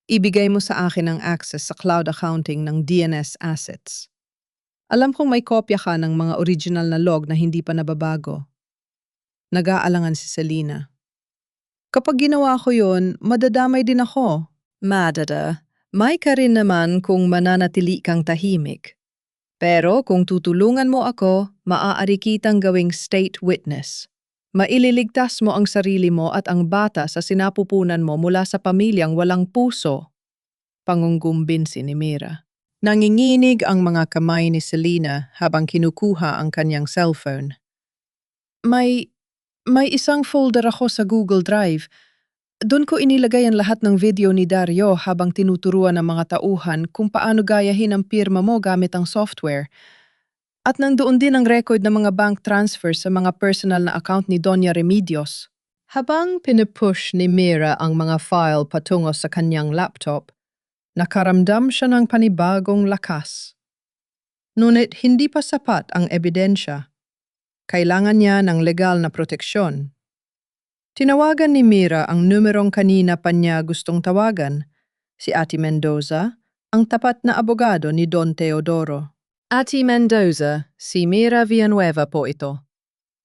Ibigay mo sa akin ang access sa cloud accounting ng DNS assets. Alam kong may kopya ka ng mga original na log na hindi pa nababago. Nag-aalangan si Selena. Kapag ginawa ko yun, madadamay din ako. Madada, may ka rin naman kung mananatili kang tahimik. Pero kung tutulungan mo ako, maaari kitang gawing state witness. Maililigtas mo ang sarili mo at ang bata sa sinapupunan mo mula sa pamilyang walang puso. Pangunggumbinsi ni Mira. Nanginginig ang mga kamay ni Selena habang kinukuha ang kanyang cellphone. May isang folder ako sa Google Drive. Doon ko inilagay ang lahat ng video ni Dario habang tinuturuan ng mga tauhan kung paano gayahin ang pirma mo gamit ang software. At nandoon din ang record ng mga bank transfer sa mga personal na account ni Doña Remedios. Habang pinupush ni Mira ang mga file patungo sa kanyang laptop, nakaramdam siya ng panibagong lakas. Ngunit hindi pa sapat ang ebidensya. Kailangan niya ng legal na proteksyon. Tinawagan ni Mira ang numerong kanina pa niya gustong tawagan, si Ate Mendoza, ang tapat na abogado ni Don Teodoro. Ate Mendoza, si Mira Villanueva po ito.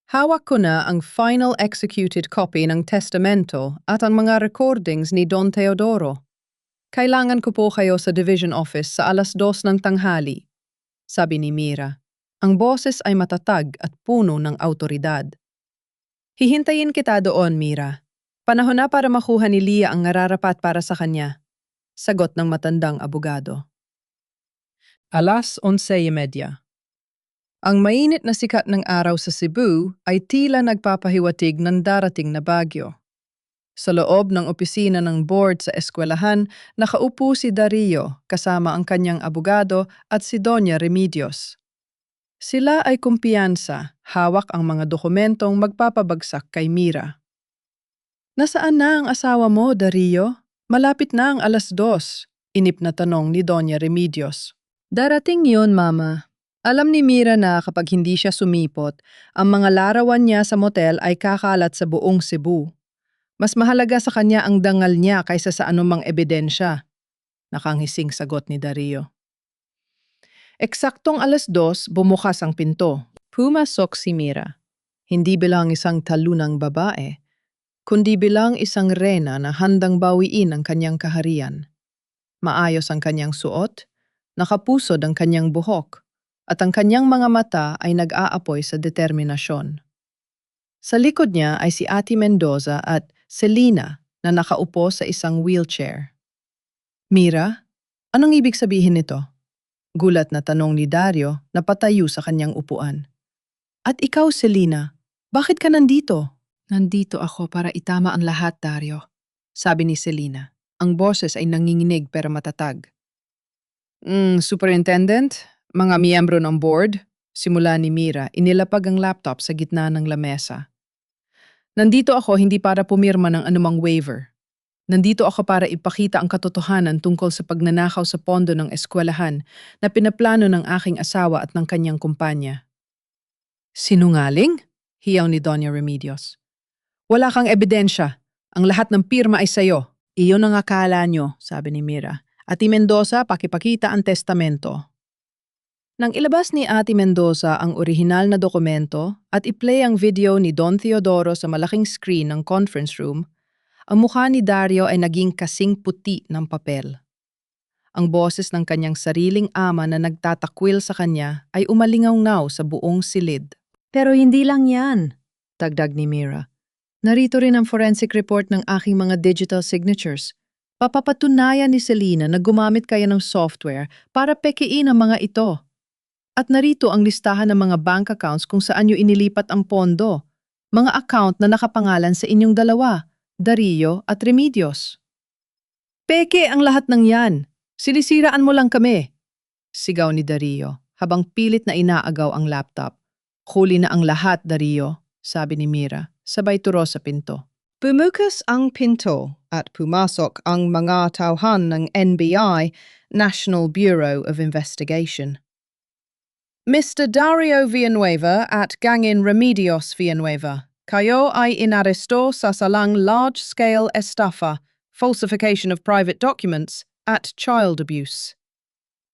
Hawak ko na ang final executed copy ng testamento at ang mga recordings ni Don Teodoro. Kailangan ko po kayo sa division office sa 2:00 ng tanghali, sabi ni Mira. Ang boses ay matatag at puno ng autoridad. Hihintayin kita doon, Mira. Panahon na para makuha ni Lia ang nararapat para sa kanya, sagot ng matandang abogado. 11:30. Ang mainit na sikat ng araw sa Cebu ay tila nagpapahiwatig ng darating na bagyo. Sa loob ng opisina ng board sa eskwelahan, nakaupo si Dario kasama ang kanyang abogado at si Doña Remedios. Sila ay kumpiyansa, hawak ang mga dokumentong magpapabagsak kay Mira. Nasaan na ang asawa mo, Dario? Malapit na ang 2:00, inip na tanong ni Doña Remedios. Darating yon, Mama. Alam ni Mira na kapag hindi siya sumipot, ang mga larawan niya sa motel ay kakalat sa buong Cebu. Mas mahalaga sa kanya ang dangal niya kaysa sa anumang ebidensya. Nakangising sagot ni Dario. Eksaktong 2:00, bumukas ang pinto. Pumasok si Mira. Hindi bilang isang talunang babae, kundi bilang isang reyna na handang bawiin ang kanyang kaharian. Maayos ang kanyang suot, nakapusod ang kanyang buhok, at ang kanyang mga mata ay nag-aapoy sa determinasyon. Sa likod niya ay si Ate Mendoza at Selena na nakaupo sa isang wheelchair. Mira, anong ibig sabihin nito? Gulat na tanong ni Dario na patayo sa kanyang upuan. At ikaw, Selena, bakit ka nandito? Nandito ako para itama ang lahat, Dario, sabi ni Selena. Ang boses ay nanginginig pero matatag. Superintendent, mga miyembro ng board, simula ni Mira, inilapag ang laptop sa gitna ng lamesa. Nandito ako hindi para pumirma ng anumang waiver. Nandito ako para ipakita ang katotohanan tungkol sa pagnanakaw sa pondo ng eskwelahan na pinaplano ng aking asawa at ng kanyang kumpanya. Sinungaling? Hiyaw ni Doña Remedios. Wala kang ebidensya. Ang lahat ng pirma ay sayo. Iyon ang akala nyo, sabi ni Mira. Ati Mendoza, pakipakita ang testamento. Nang ilabas ni Ate Mendoza ang orihinal na dokumento at i-play ang video ni Don Teodoro sa malaking screen ng conference room, ang mukha ni Dario ay naging kasing puti ng papel. Ang boses ng kanyang sariling ama na nagtatakwil sa kanya ay umalingaw-ngaw sa buong silid. Pero hindi lang yan. Dagdag ni Mira. Narito rin ang forensic report ng aking mga digital signatures. Papapatunayan ni Selena na gumamit kayo ng software para pekiin ang mga ito. At narito ang listahan ng mga bank accounts kung saan nyo inilipat ang pondo. Mga account na nakapangalan sa inyong dalawa, Dario at Remedios. Peke ang lahat ng yan. Sinisiraan mo lang kami. Sigaw ni Dario habang pilit na inaagaw ang laptop. Huli na ang lahat, Dario, sabi ni Mira, sabay turo sa pinto. Bumukas ang pinto at pumasok ang mga tauhan ng NBI, National Bureau of Investigation. Mr. Dario Villanueva at Gangin Remedios Villanueva, kayo ay inaresto sa salang large-scale estafa, falsification of private documents, at child abuse.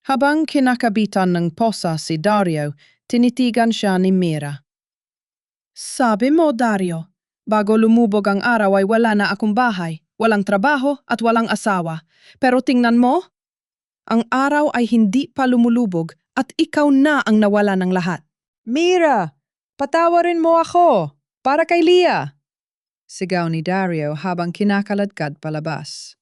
Habang kinakabitan ng posa si Dario, tinitigan siya ni Mira. Sabi mo, Dario, bago lumubog ang araw ay wala na akong bahay, walang trabaho at walang asawa. Pero tingnan mo, ang araw ay hindi pa lumulubog at ikaw na ang nawala ng lahat. Mira, patawarin mo ako para kay Leah. Sigaw ni Dario habang kinakaladkad palabas.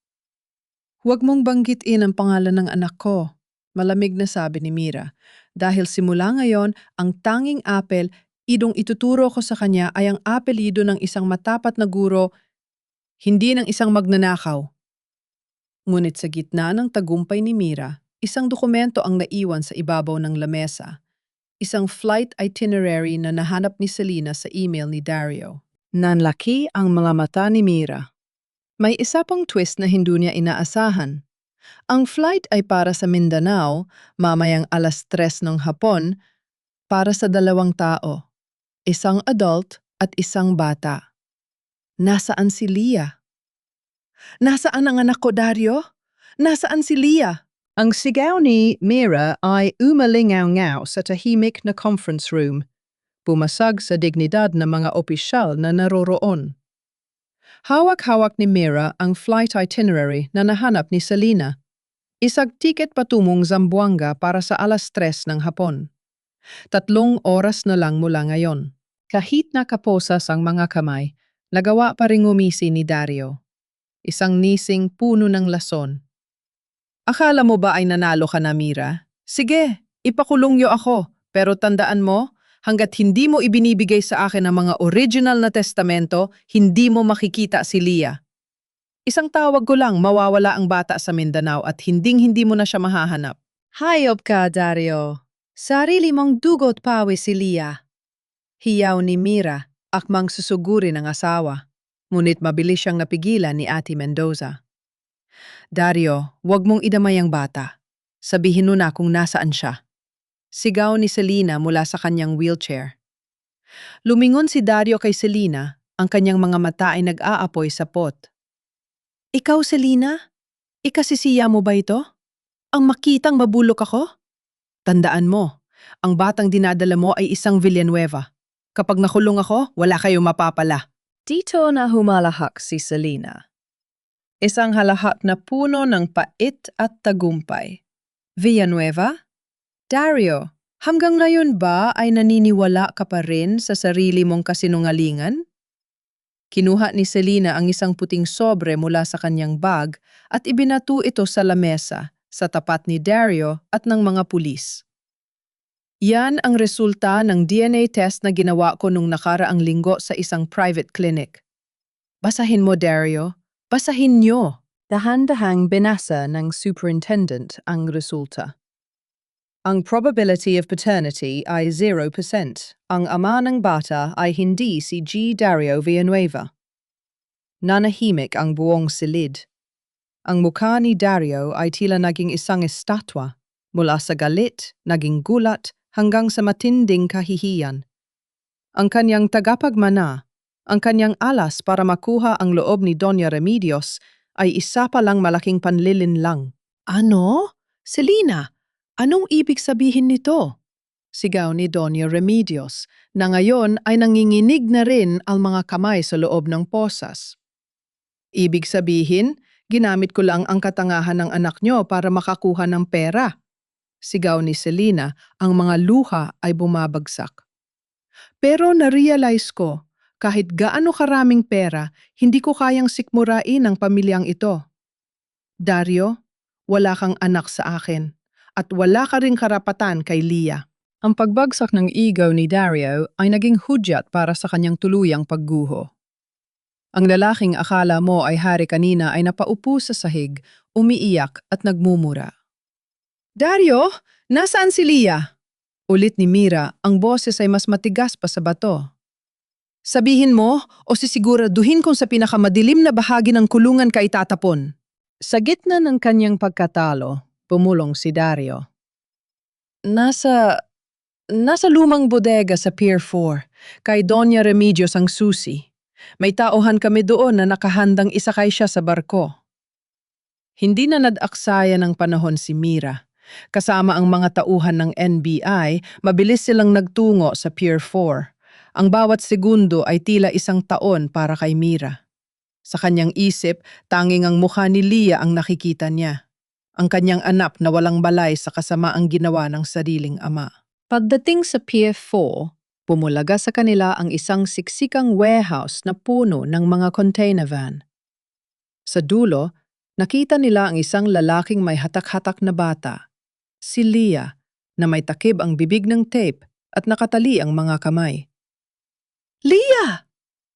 Huwag mong banggitin ang pangalan ng anak ko, malamig na sabi ni Mira. Dahil simula ngayon, ang tanging apel idong ituturo ko sa kanya ay ang apelido ng isang matapat na guro, hindi ng isang magnanakaw. Ngunit sa gitna ng tagumpay ni Mira, isang dokumento ang naiwan sa ibabaw ng lamesa. Isang flight itinerary na nahanap ni Selena sa email ni Dario. Nanlaki ang mga mata ni Mira. May isa pang twist na hindi niya inaasahan. Ang flight ay para sa Mindanao, mamayang 3:00 ng hapon, para sa 2 tao, isang adult at isang bata. Nasaan si Leah? Nasaan ang anak ko, Dario? Nasaan si Leah? Ang sigaw ni Mira ay umalingaw-ngaw sa tahimik na conference room, pumasag sa dignidad ng mga opisyal na naroroon. Hawak-hawak ni Mira ang flight itinerary na nahanap ni Selena. Isang tiket patungong Zamboanga para sa 3:00 ng hapon. 3 oras na lang mula ngayon. Kahit nakaposas ang mga kamay, nagawa pa ring umisi ni Dario. Isang nising puno ng lason. Akala mo ba ay nanalo ka na, Mira? Sige, ipakulong niyo ako, pero tandaan mo, hanggat hindi mo ibinibigay sa akin ang mga original na testamento, hindi mo makikita si Leah. Isang tawag ko lang, mawawala ang bata sa Mindanao at hinding-hindi mo na siya mahahanap. Hayop ka, Dario. Sarili mong dugot pawis si Leah. Hiyaw ni Mira, akmang susugurin ng asawa. Ngunit mabilis siyang napigilan ni Ate Mendoza. Dario, wag mong idamay ang bata. Sabihin mo na kung nasaan siya. Sigaw ni Selena mula sa kanyang wheelchair. Lumingon si Dario kay Selena, ang kanyang mga mata ay nag-aapoy sa pot. Ikaw, Selena? Ikasisiya mo ba ito? Ang makitang mabulok ako? Tandaan mo, ang batang dinadala mo ay isang Villanueva. Kapag nakulong ako, wala kayong mapapala. Dito na humalahak si Selena. Isang halahat na puno ng pait at tagumpay. Villanueva? Dario, hanggang ngayon ba ay naniniwala ka pa rin sa sarili mong kasinungalingan? Kinuha ni Selena ang isang puting sobre mula sa kanyang bag at ibinato ito sa lamesa sa tapat ni Dario at ng mga pulis. Yan ang resulta ng DNA test na ginawa ko nung nakaraang linggo sa isang private clinic. Basahin mo, Dario. Basahin niyo. Dahan-dahang binasa ng superintendent ang resulta. Ang probability of paternity ay 0%. Ang ama ng bata ay hindi si G. Dario Villanueva. Nanahimik ang buong silid. Ang mukha ni Dario ay tila naging isang estatwa, mula sa galit, naging gulat, hanggang sa matinding kahihiyan. Ang kanyang tagapagmana, Ang kanyang alas para makuha ang loob ni Doña Remedios ay isa pa lang malaking panlilinlang. Ano? Selina, anong ibig sabihin nito? Sigaw ni Doña Remedios na ngayon ay nanginginig na rin ang mga kamay sa loob ng posas. Ibig sabihin, ginamit ko lang ang katangahan ng anak nyo para makakuha ng pera. Sigaw ni Selina, ang mga luha ay bumabagsak. Pero na-realize ko, kahit gaano karaming pera, hindi ko kayang sikmurain ang pamilyang ito. Dario, wala kang anak sa akin at wala ka ring karapatan kay Lia. Ang pagbagsak ng ego ni Dario ay naging hudyat para sa kanyang tuluyang pagguho. Ang lalaking akala mo ay hari kanina ay napaupo sa sahig, umiiyak at nagmumura. Dario, nasaan si Lia? Ulit ni Mira, ang boses ay mas matigas pa sa bato. Sabihin mo o sisiguraduhin kung sa pinakamadilim na bahagi ng kulungan ka itatapon. Sa gitna ng kanyang pagkatalo, pumulong si Dario. Nasa lumang bodega sa Pier 4, kay Doña Remedios ang susi. May tauhan kami doon na nakahandang isakay siya sa barko. Hindi na nadaksaya ng panahon si Mira. Kasama ang mga tauhan ng NBI, mabilis silang nagtungo sa Pier 4. Ang bawat segundo ay tila isang taon para kay Mira. Sa kanyang isip, tanging ang mukha ni Lia ang nakikita niya. Ang kanyang anak na walang balay sa kasamaang ginawa ng sariling ama. Pagdating sa Pier 4, pumulaga sa kanila ang isang siksikang warehouse na puno ng mga container van. Sa dulo, nakita nila ang isang lalaking may hatak-hatak na bata, si Lia, na may takip ang bibig ng tape at nakatali ang mga kamay. Lia!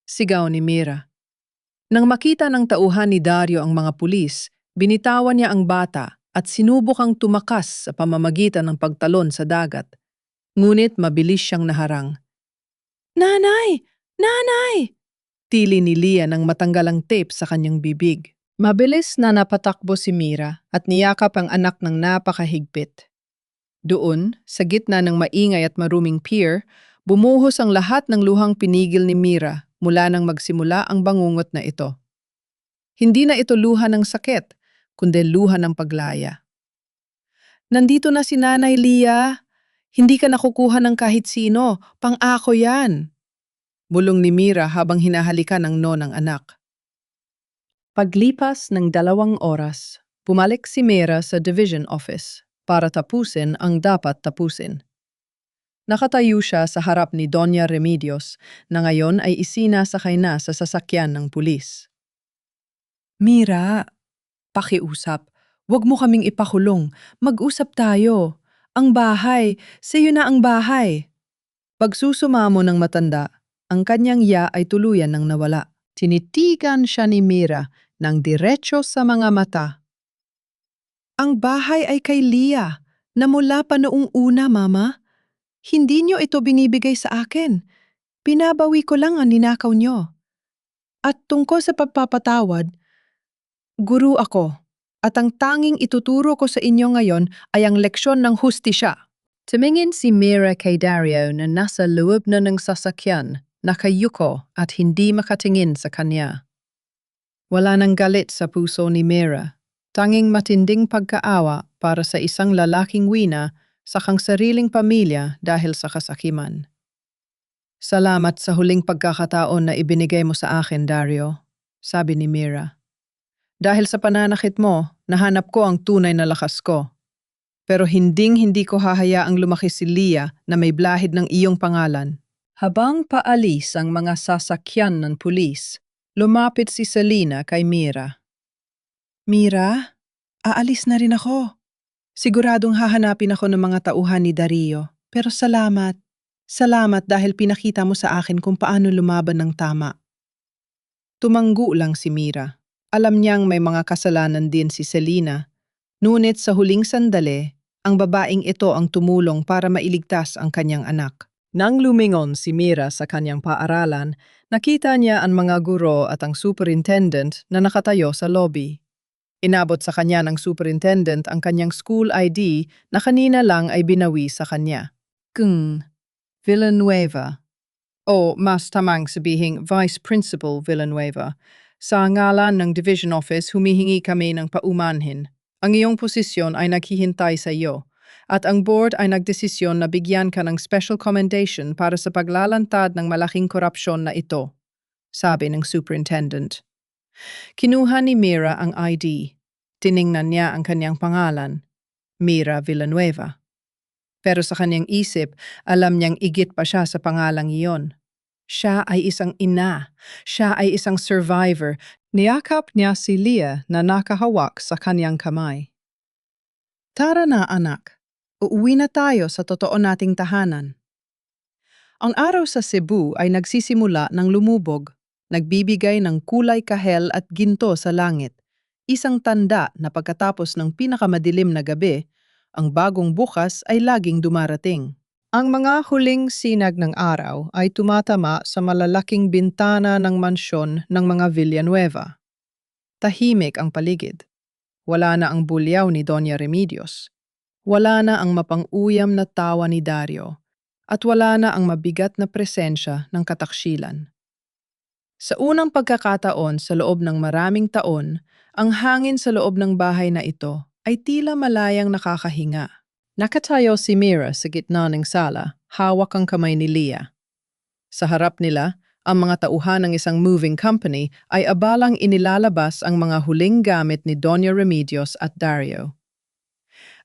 Sigaw ni Mira. Nang makita ng tauhan ni Dario ang mga pulis, binitawan niya ang bata at sinubukang tumakas sa pamamagitan ng pagtalon sa dagat. Ngunit mabilis siyang naharang. Nanay! Nanay! Tili ni Lia nang matanggal ang tape sa kanyang bibig. Mabilis na napatakbo si Mira at niyakap ang anak ng napakahigpit. Doon, sa gitna ng maingay at maruming pier, bumuhos ang lahat ng luhang pinigil ni Mira mula nang magsimula ang bangungot na ito. Hindi na ito luha ng sakit, kundi luha ng paglaya. Nandito na si Nanay Lia. Hindi ka nakukuha ng kahit sino. Pang-ako yan. Bulong ni Mira habang hinahalikan ang ng anak. Paglipas ng 2 oras, bumalik si Mira sa division office para tapusin ang dapat tapusin. Nakatayo siya sa harap ni Doña Remedios na ngayon ay isinasakay na sa sasakyan ng pulis. Mira, pakiusap. Huwag mo kaming ipakulong. Mag-usap tayo. Ang bahay, sa'yo na ang bahay. Pagsusumamo ng matanda, ang kanyang ya ay tuluyan ng nawala. Tinitigan siya ni Mira ng diretso sa mga mata. Ang bahay ay kay Lia, na mula pa noong una, Mama. Hindi niyo ito binibigay sa akin. Pinabawi ko lang ang ninakaw niyo. At tungkol sa pagpapatawad, guru ako. At ang tanging ituturo ko sa inyo ngayon ay ang leksyon ng hustisya. Tumingin si Mira kay Dario na nasa loob na ng sasakyan, nakayuko at hindi makatingin sa kanya. Wala nang galit sa puso ni Mira, tanging matinding pagkaawa para sa isang lalaking wina sa kang sariling pamilya dahil sa kasakiman. Salamat sa huling pagkakataon na ibinigay mo sa akin, Dario, sabi ni Mira. Dahil sa pananakit mo, nahanap ko ang tunay na lakas ko. Pero hindi ko hahayaang lumaki si Lia na may blahid ng iyong pangalan. Habang paalis ang mga sasakyan ng pulis, lumapit si Selina kay Mira. Mira, aalis na rin ako. Siguradong hahanapin ako ng mga tauhan ni Dario. Pero salamat. Salamat dahil pinakita mo sa akin kung paano lumaban ng tama. Tumanggo lang si Mira. Alam niyang may mga kasalanan din si Selina. Ngunit sa huling sandali, ang babaeng ito ang tumulong para mailigtas ang kanyang anak. Nang lumingon si Mira sa kanyang paaralan, nakita niya ang mga guro at ang superintendent na nakatayo sa lobby. Inabot sa kanya ng superintendent ang kanyang school ID na kanina lang ay binawi sa kanya. Villanueva. O mas tamang sabihing Vice Principal Villanueva, sa ngalan ng Division Office humihingi kami ng paumanhin. Ang iyong posisyon ay naghihintay sa iyo at ang board ay nagdesisyon na bigyan ka ng special commendation para sa paglalantad ng malaking korupsyon na ito, sabi ng superintendent. Kinuha ni Mira ang ID. Tiningnan niya ang kanyang pangalan, Mira Villanueva. Pero sa kanyang isip, alam niyang igit pa siya sa pangalang iyon. Siya ay isang ina. Siya ay isang survivor. Niyakap niya si Leah na nakahawak sa kanyang kamay. Tara na anak, uuwi na tayo sa totoo nating tahanan. Ang araw sa Cebu ay nagsisimula ng lumubog, nagbibigay ng kulay kahel at ginto sa langit. Isang tanda na pagkatapos ng pinakamadilim na gabi, ang bagong bukas ay laging dumarating. Ang mga huling sinag ng araw ay tumatama sa malalaking bintana ng mansyon ng mga Villanueva. Tahimik ang paligid. Wala na ang bulyaw ni Doña Remedios. Wala na ang mapang-uyam na tawa ni Dario. At wala na ang mabigat na presensya ng kataksilan. Sa unang pagkakataon sa loob ng maraming taon, ang hangin sa loob ng bahay na ito ay tila malayang nakakahinga. Nakatayo si Mira sa gitna ng sala, hawak ang kamay ni Leah. Sa harap nila, ang mga tauhan ng isang moving company ay abalang inilalabas ang mga huling gamit ni Doña Remedios at Dario.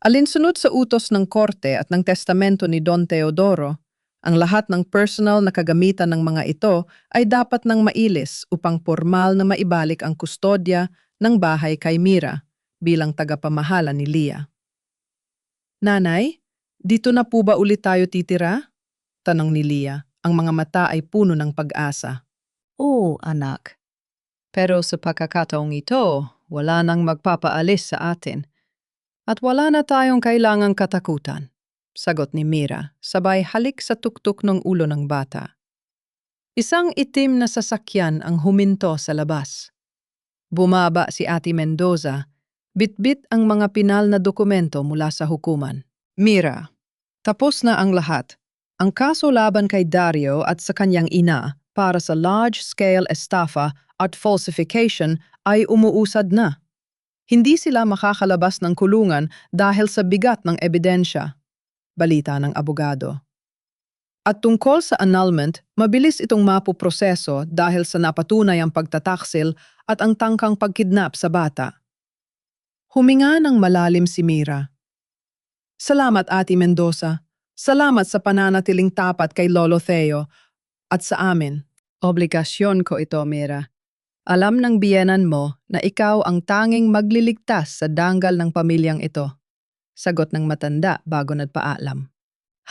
Alinsunod sa utos ng korte at ng testamento ni Don Teodoro, ang lahat ng personal na kagamitan ng mga ito ay dapat nang mailis upang formal na maibalik ang kustodya ng bahay kay Mira bilang tagapamahala ni Leah. Nanay, dito na po ba ulit tayo titira? Tanong ni Leah. Ang mga mata ay puno ng pag-asa. Oo, anak. Pero sa pagkakataong ito, wala nang magpapaalis sa atin. At wala na tayong kailangang katakutan, sagot ni Mira, sabay halik sa tuktok ng ulo ng bata. Isang itim na sasakyan ang huminto sa labas. Bumaba si Ate Mendoza, bitbit ang mga pinal na dokumento mula sa hukuman. Mira, tapos na ang lahat. Ang kaso laban kay Dario at sa kanyang ina para sa large-scale estafa at falsification ay umuusad na. Hindi sila makakalabas ng kulungan dahil sa bigat ng ebidensya, balita ng abogado. At tungkol sa annulment, mabilis itong mapuproseso dahil sa napatunayang pagtataksil at ang tangkang pagkidnap sa bata. Huminga ng malalim si Mira. Salamat, Ate Mendoza. Salamat sa pananatiling tapat kay Lolo Theo at sa amin. Obligasyon ko ito, Mira. Alam ng biyenan mo na ikaw ang tanging magliligtas sa danggal ng pamilyang ito. Sagot ng matanda bago nagpaalam.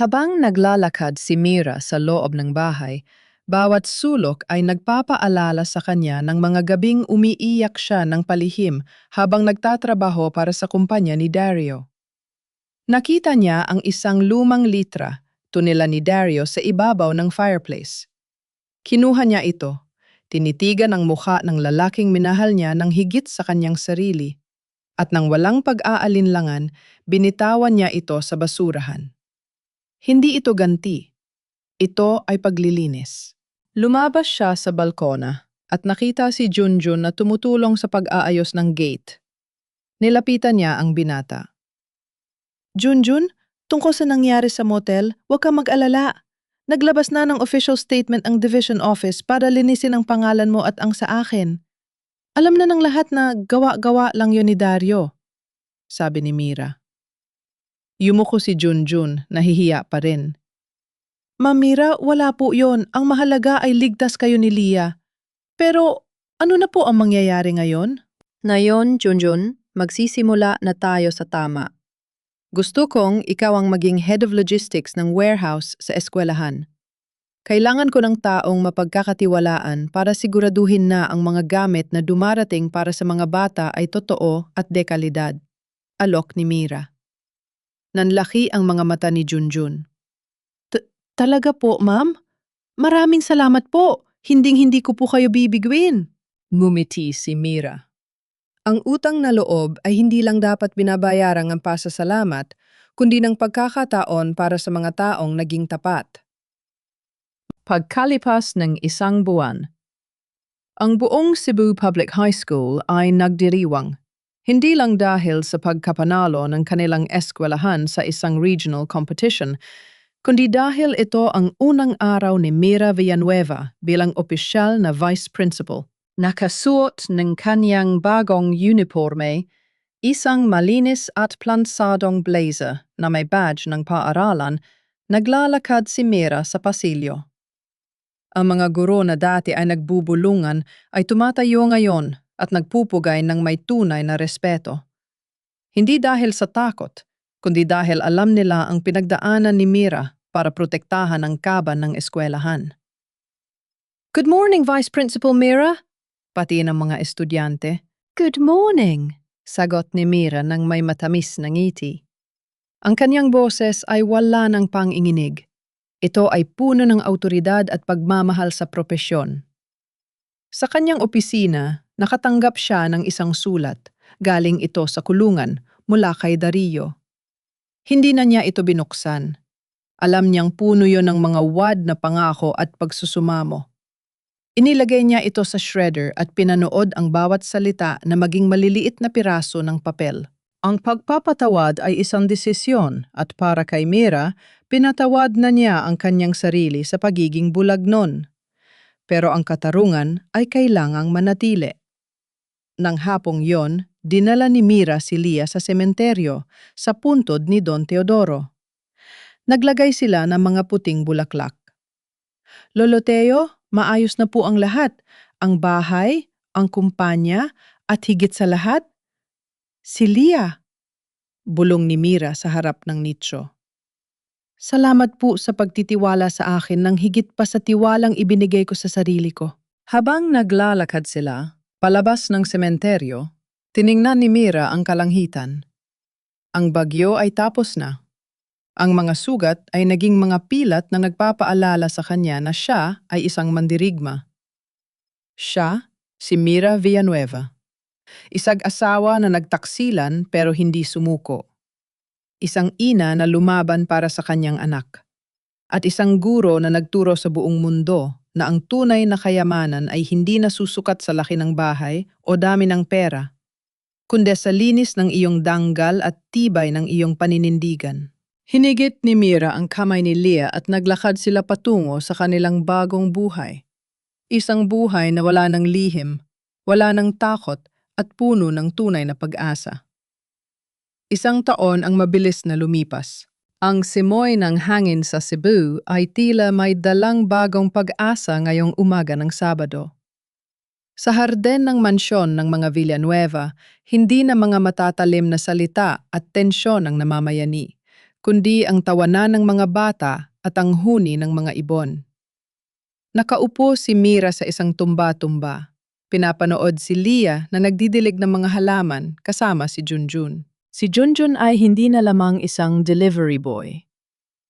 Habang naglalakad si Mira sa loob ng bahay, bawat sulok ay nagpapaalala sa kanya ng mga gabing umiiyak siya ng palihim habang nagtatrabaho para sa kumpanya ni Dario. Nakita niya ang isang lumang litra, tunila ni Dario sa ibabaw ng fireplace. Kinuha niya ito, tinitigan ang mukha ng lalaking minahal niya ng higit sa kanyang sarili, at nang walang pag-aalinlangan, binitawan niya ito sa basurahan. Hindi ito ganti. Ito ay paglilinis. Lumabas siya sa balkona at nakita si Junjun na tumutulong sa pag-aayos ng gate. Nilapitan niya ang binata. Junjun, tungkol sa nangyari sa motel, huwag kang mag-alala. Naglabas na ng official statement ang division office para linisin ang pangalan mo at ang sa akin. Alam na ng lahat na gawa-gawa lang yun ni Dario, sabi ni Mira. Yumuko si Junjun, nahihiya pa rin. Ma'am Mira, wala po yon. Ang mahalaga ay ligtas kayo ni Leah. Pero ano na po ang mangyayari ngayon? Ngayon, Junjun, magsisimula na tayo sa tama. Gusto kong ikaw ang maging head of logistics ng warehouse sa eskwelahan. Kailangan ko ng taong mapagkakatiwalaan para siguraduhin na ang mga gamit na dumarating para sa mga bata ay totoo at dekalidad. Alok ni Mira. Nanlaki ang mga mata ni Junjun. Talaga po, ma'am? Maraming salamat po. Hinding-hindi ko po kayo bibigwin. Ngumiti si Mira. Ang utang na loob ay hindi lang dapat binabayaran ng pasasalamat, kundi ng pagkakataon para sa mga taong naging tapat. Pagkalipas ng isang buwan, ang buong Cebu Public High School ay nagdiriwang, hindi lang dahil sa pagkapanalo ng kanilang eskwelahan sa isang regional competition, kundi dahil ito ang unang araw ni Mira Villanueva bilang opisyal na vice principal. Nakasuot ng kanyang bagong uniforme, isang malinis at plansadong blazer na may badge ng paaralan, naglalakad si Mira sa pasilyo. Ang mga guro na dati ay nagbubulungan ay tumatayo ngayon at nagpupugay ng may tunay na respeto. Hindi dahil sa takot, kundi dahil alam nila ang pinagdaanan ni Mira para protektahan ang kaban ng eskwelahan. Good morning, Vice Principal Mira, pati ng mga estudyante. Good morning, sagot ni Mira ng may matamis na ngiti. Ang kanyang boses ay wala ng panginginig. Ito ay puno ng awtoridad at pagmamahal sa propesyon. Sa kanyang opisina, nakatanggap siya ng isang sulat. Galing ito sa kulungan mula kay Dario. Hindi na niya ito binuksan. Alam niyang puno yon ng mga wad na pangako at pagsusumamo. Inilagay niya ito sa shredder at pinanood ang bawat salita na maging maliliit na piraso ng papel. Ang pagpapatawad ay isang desisyon at para kay Mira, pinatawad na niya ang kanyang sarili sa pagiging bulag nun. Pero ang katarungan ay kailangang manatili. Nang hapong yon, dinala ni Mira si Lia sa sementeryo sa puntod ni Don Teodoro. Naglagay sila ng mga puting bulaklak. Lolo Teo, maayos na po ang lahat. Ang bahay, ang kumpanya, at higit sa lahat, si Lia, bulong ni Mira sa harap ng nicho. Salamat po sa pagtitiwala sa akin nang higit pa sa tiwalang ibinigay ko sa sarili ko. Habang naglalakad sila, palabas ng sementeryo, tiningnan ni Mira ang kalangitan. Ang bagyo ay tapos na. Ang mga sugat ay naging mga pilat na nagpapaalala sa kanya na siya ay isang mandirigma. Siya, si Mira Villanueva. Isang-asawa na nagtaksilan pero hindi sumuko. Isang ina na lumaban para sa kanyang anak. At isang guro na nagturo sa buong mundo na ang tunay na kayamanan ay hindi nasusukat sa laki ng bahay o dami ng pera, kundi sa linis ng iyong danggal at tibay ng iyong paninindigan. Hinigit ni Mira ang kamay ni Lia at naglakad sila patungo sa kanilang bagong buhay. Isang buhay na wala ng lihim, wala ng takot, at puno ng tunay na pag-asa. Isang taon ang mabilis na lumipas. Ang simoy ng hangin sa Cebu ay tila may dalang bagong pag-asa ngayong umaga ng Sabado. Sa harden ng mansyon ng mga Villanueva, hindi na mga matatalim na salita at tensyon ang namamayani, kundi ang tawanan ng mga bata at ang huni ng mga ibon. Nakaupo si Mira sa isang tumba-tumba. Pinapanood si Lia na nagdidilig ng mga halaman kasama si Junjun. Si Junjun ay hindi na lamang isang delivery boy.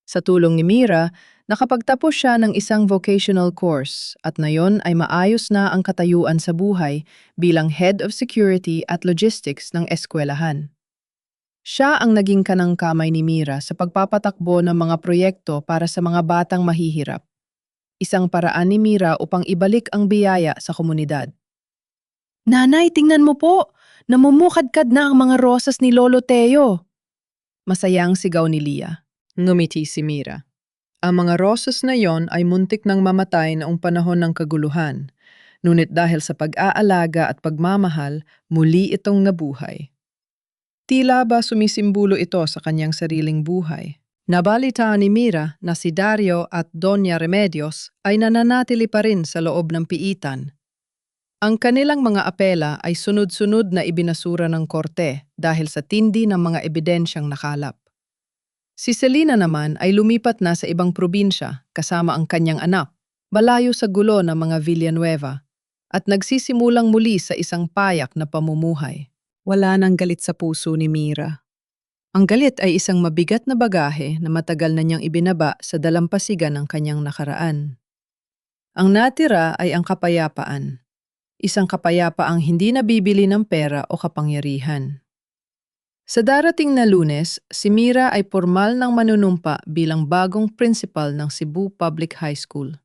Sa tulong ni Mira, nakapagtapos siya ng isang vocational course at ngayon ay maayos na ang katayuan sa buhay bilang Head of Security at Logistics ng eskwelahan. Siya ang naging kanang-kamay ni Mira sa pagpapatakbo ng mga proyekto para sa mga batang mahihirap. Isang paraan ni Mira upang ibalik ang biyaya sa komunidad. Nanay, tingnan mo po! Namumukadkad na ang mga rosas ni Lolo Teo. Masayang sigaw ni Lia. Ngumiti si Mira. Ang mga rosas na yon ay muntik nang mamatay noong panahon ng kaguluhan. Ngunit dahil sa pag-aalaga at pagmamahal, muli itong nabuhay. Tila ba sumisimbolo ito sa kanyang sariling buhay. Nabalita ni Mira na si Dario at Doña Remedios ay nananatili pa rin sa loob ng piitan. Ang kanilang mga apela ay sunod-sunod na ibinasura ng korte dahil sa tindi ng mga ebidensyang nakalap. Si Selena naman ay lumipat na sa ibang probinsya kasama ang kanyang anak, malayo sa gulo ng mga Villanueva, at nagsisimulang muli sa isang payak na pamumuhay. Wala nang galit sa puso ni Mira. Ang galit ay isang mabigat na bagahe na matagal na niyang ibinaba sa dalampasigan ng kanyang nakaraan. Ang natira ay ang kapayapaan. Isang kapayapaang hindi nabibili ng pera o kapangyarihan. Sa darating na Lunes, si Mira ay formal ng manunumpa bilang bagong principal ng Cebu Public High School.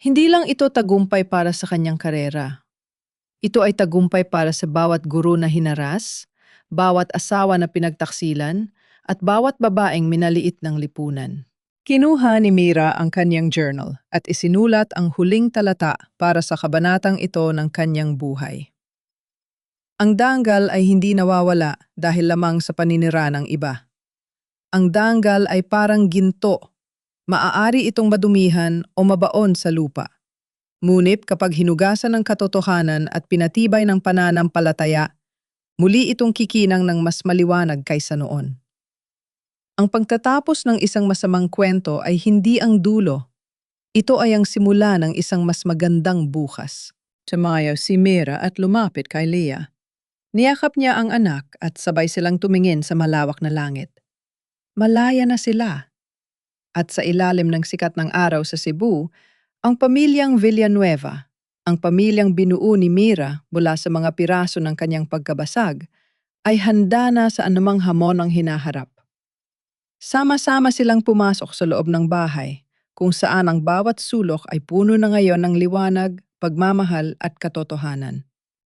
Hindi lang ito tagumpay para sa kanyang karera. Ito ay tagumpay para sa bawat guro na hinaras, bawat asawa na pinagtaksilan, at bawat babaeng minaliit ng lipunan. Kinuha ni Mira ang kanyang journal at isinulat ang huling talata para sa kabanatang ito ng kanyang buhay. Ang danggal ay hindi nawawala dahil lamang sa paninira ng iba. Ang danggal ay parang ginto. Maaari itong madumihan o mabaon sa lupa. Ngunit kapag hinugasan ng katotohanan at pinatibay ng pananampalataya, muli itong kikinang ng mas maliwanag kaysa noon. Ang pagtatapos ng isang masamang kwento ay hindi ang dulo. Ito ay ang simula ng isang mas magandang bukas. Tumayo si Mira at lumapit kay Leah. Niyakap niya ang anak at sabay silang tumingin sa malawak na langit. Malaya na sila. At sa ilalim ng sikat ng araw sa Cebu, ang pamilyang Villanueva, ang pamilyang binuo ni Mira mula sa mga piraso ng kanyang pagkabasag, ay handa na sa anumang hamon ang hinaharap. Sama-sama silang pumasok sa loob ng bahay, kung saan ang bawat sulok ay puno na ngayon ng liwanag, pagmamahal at katotohanan.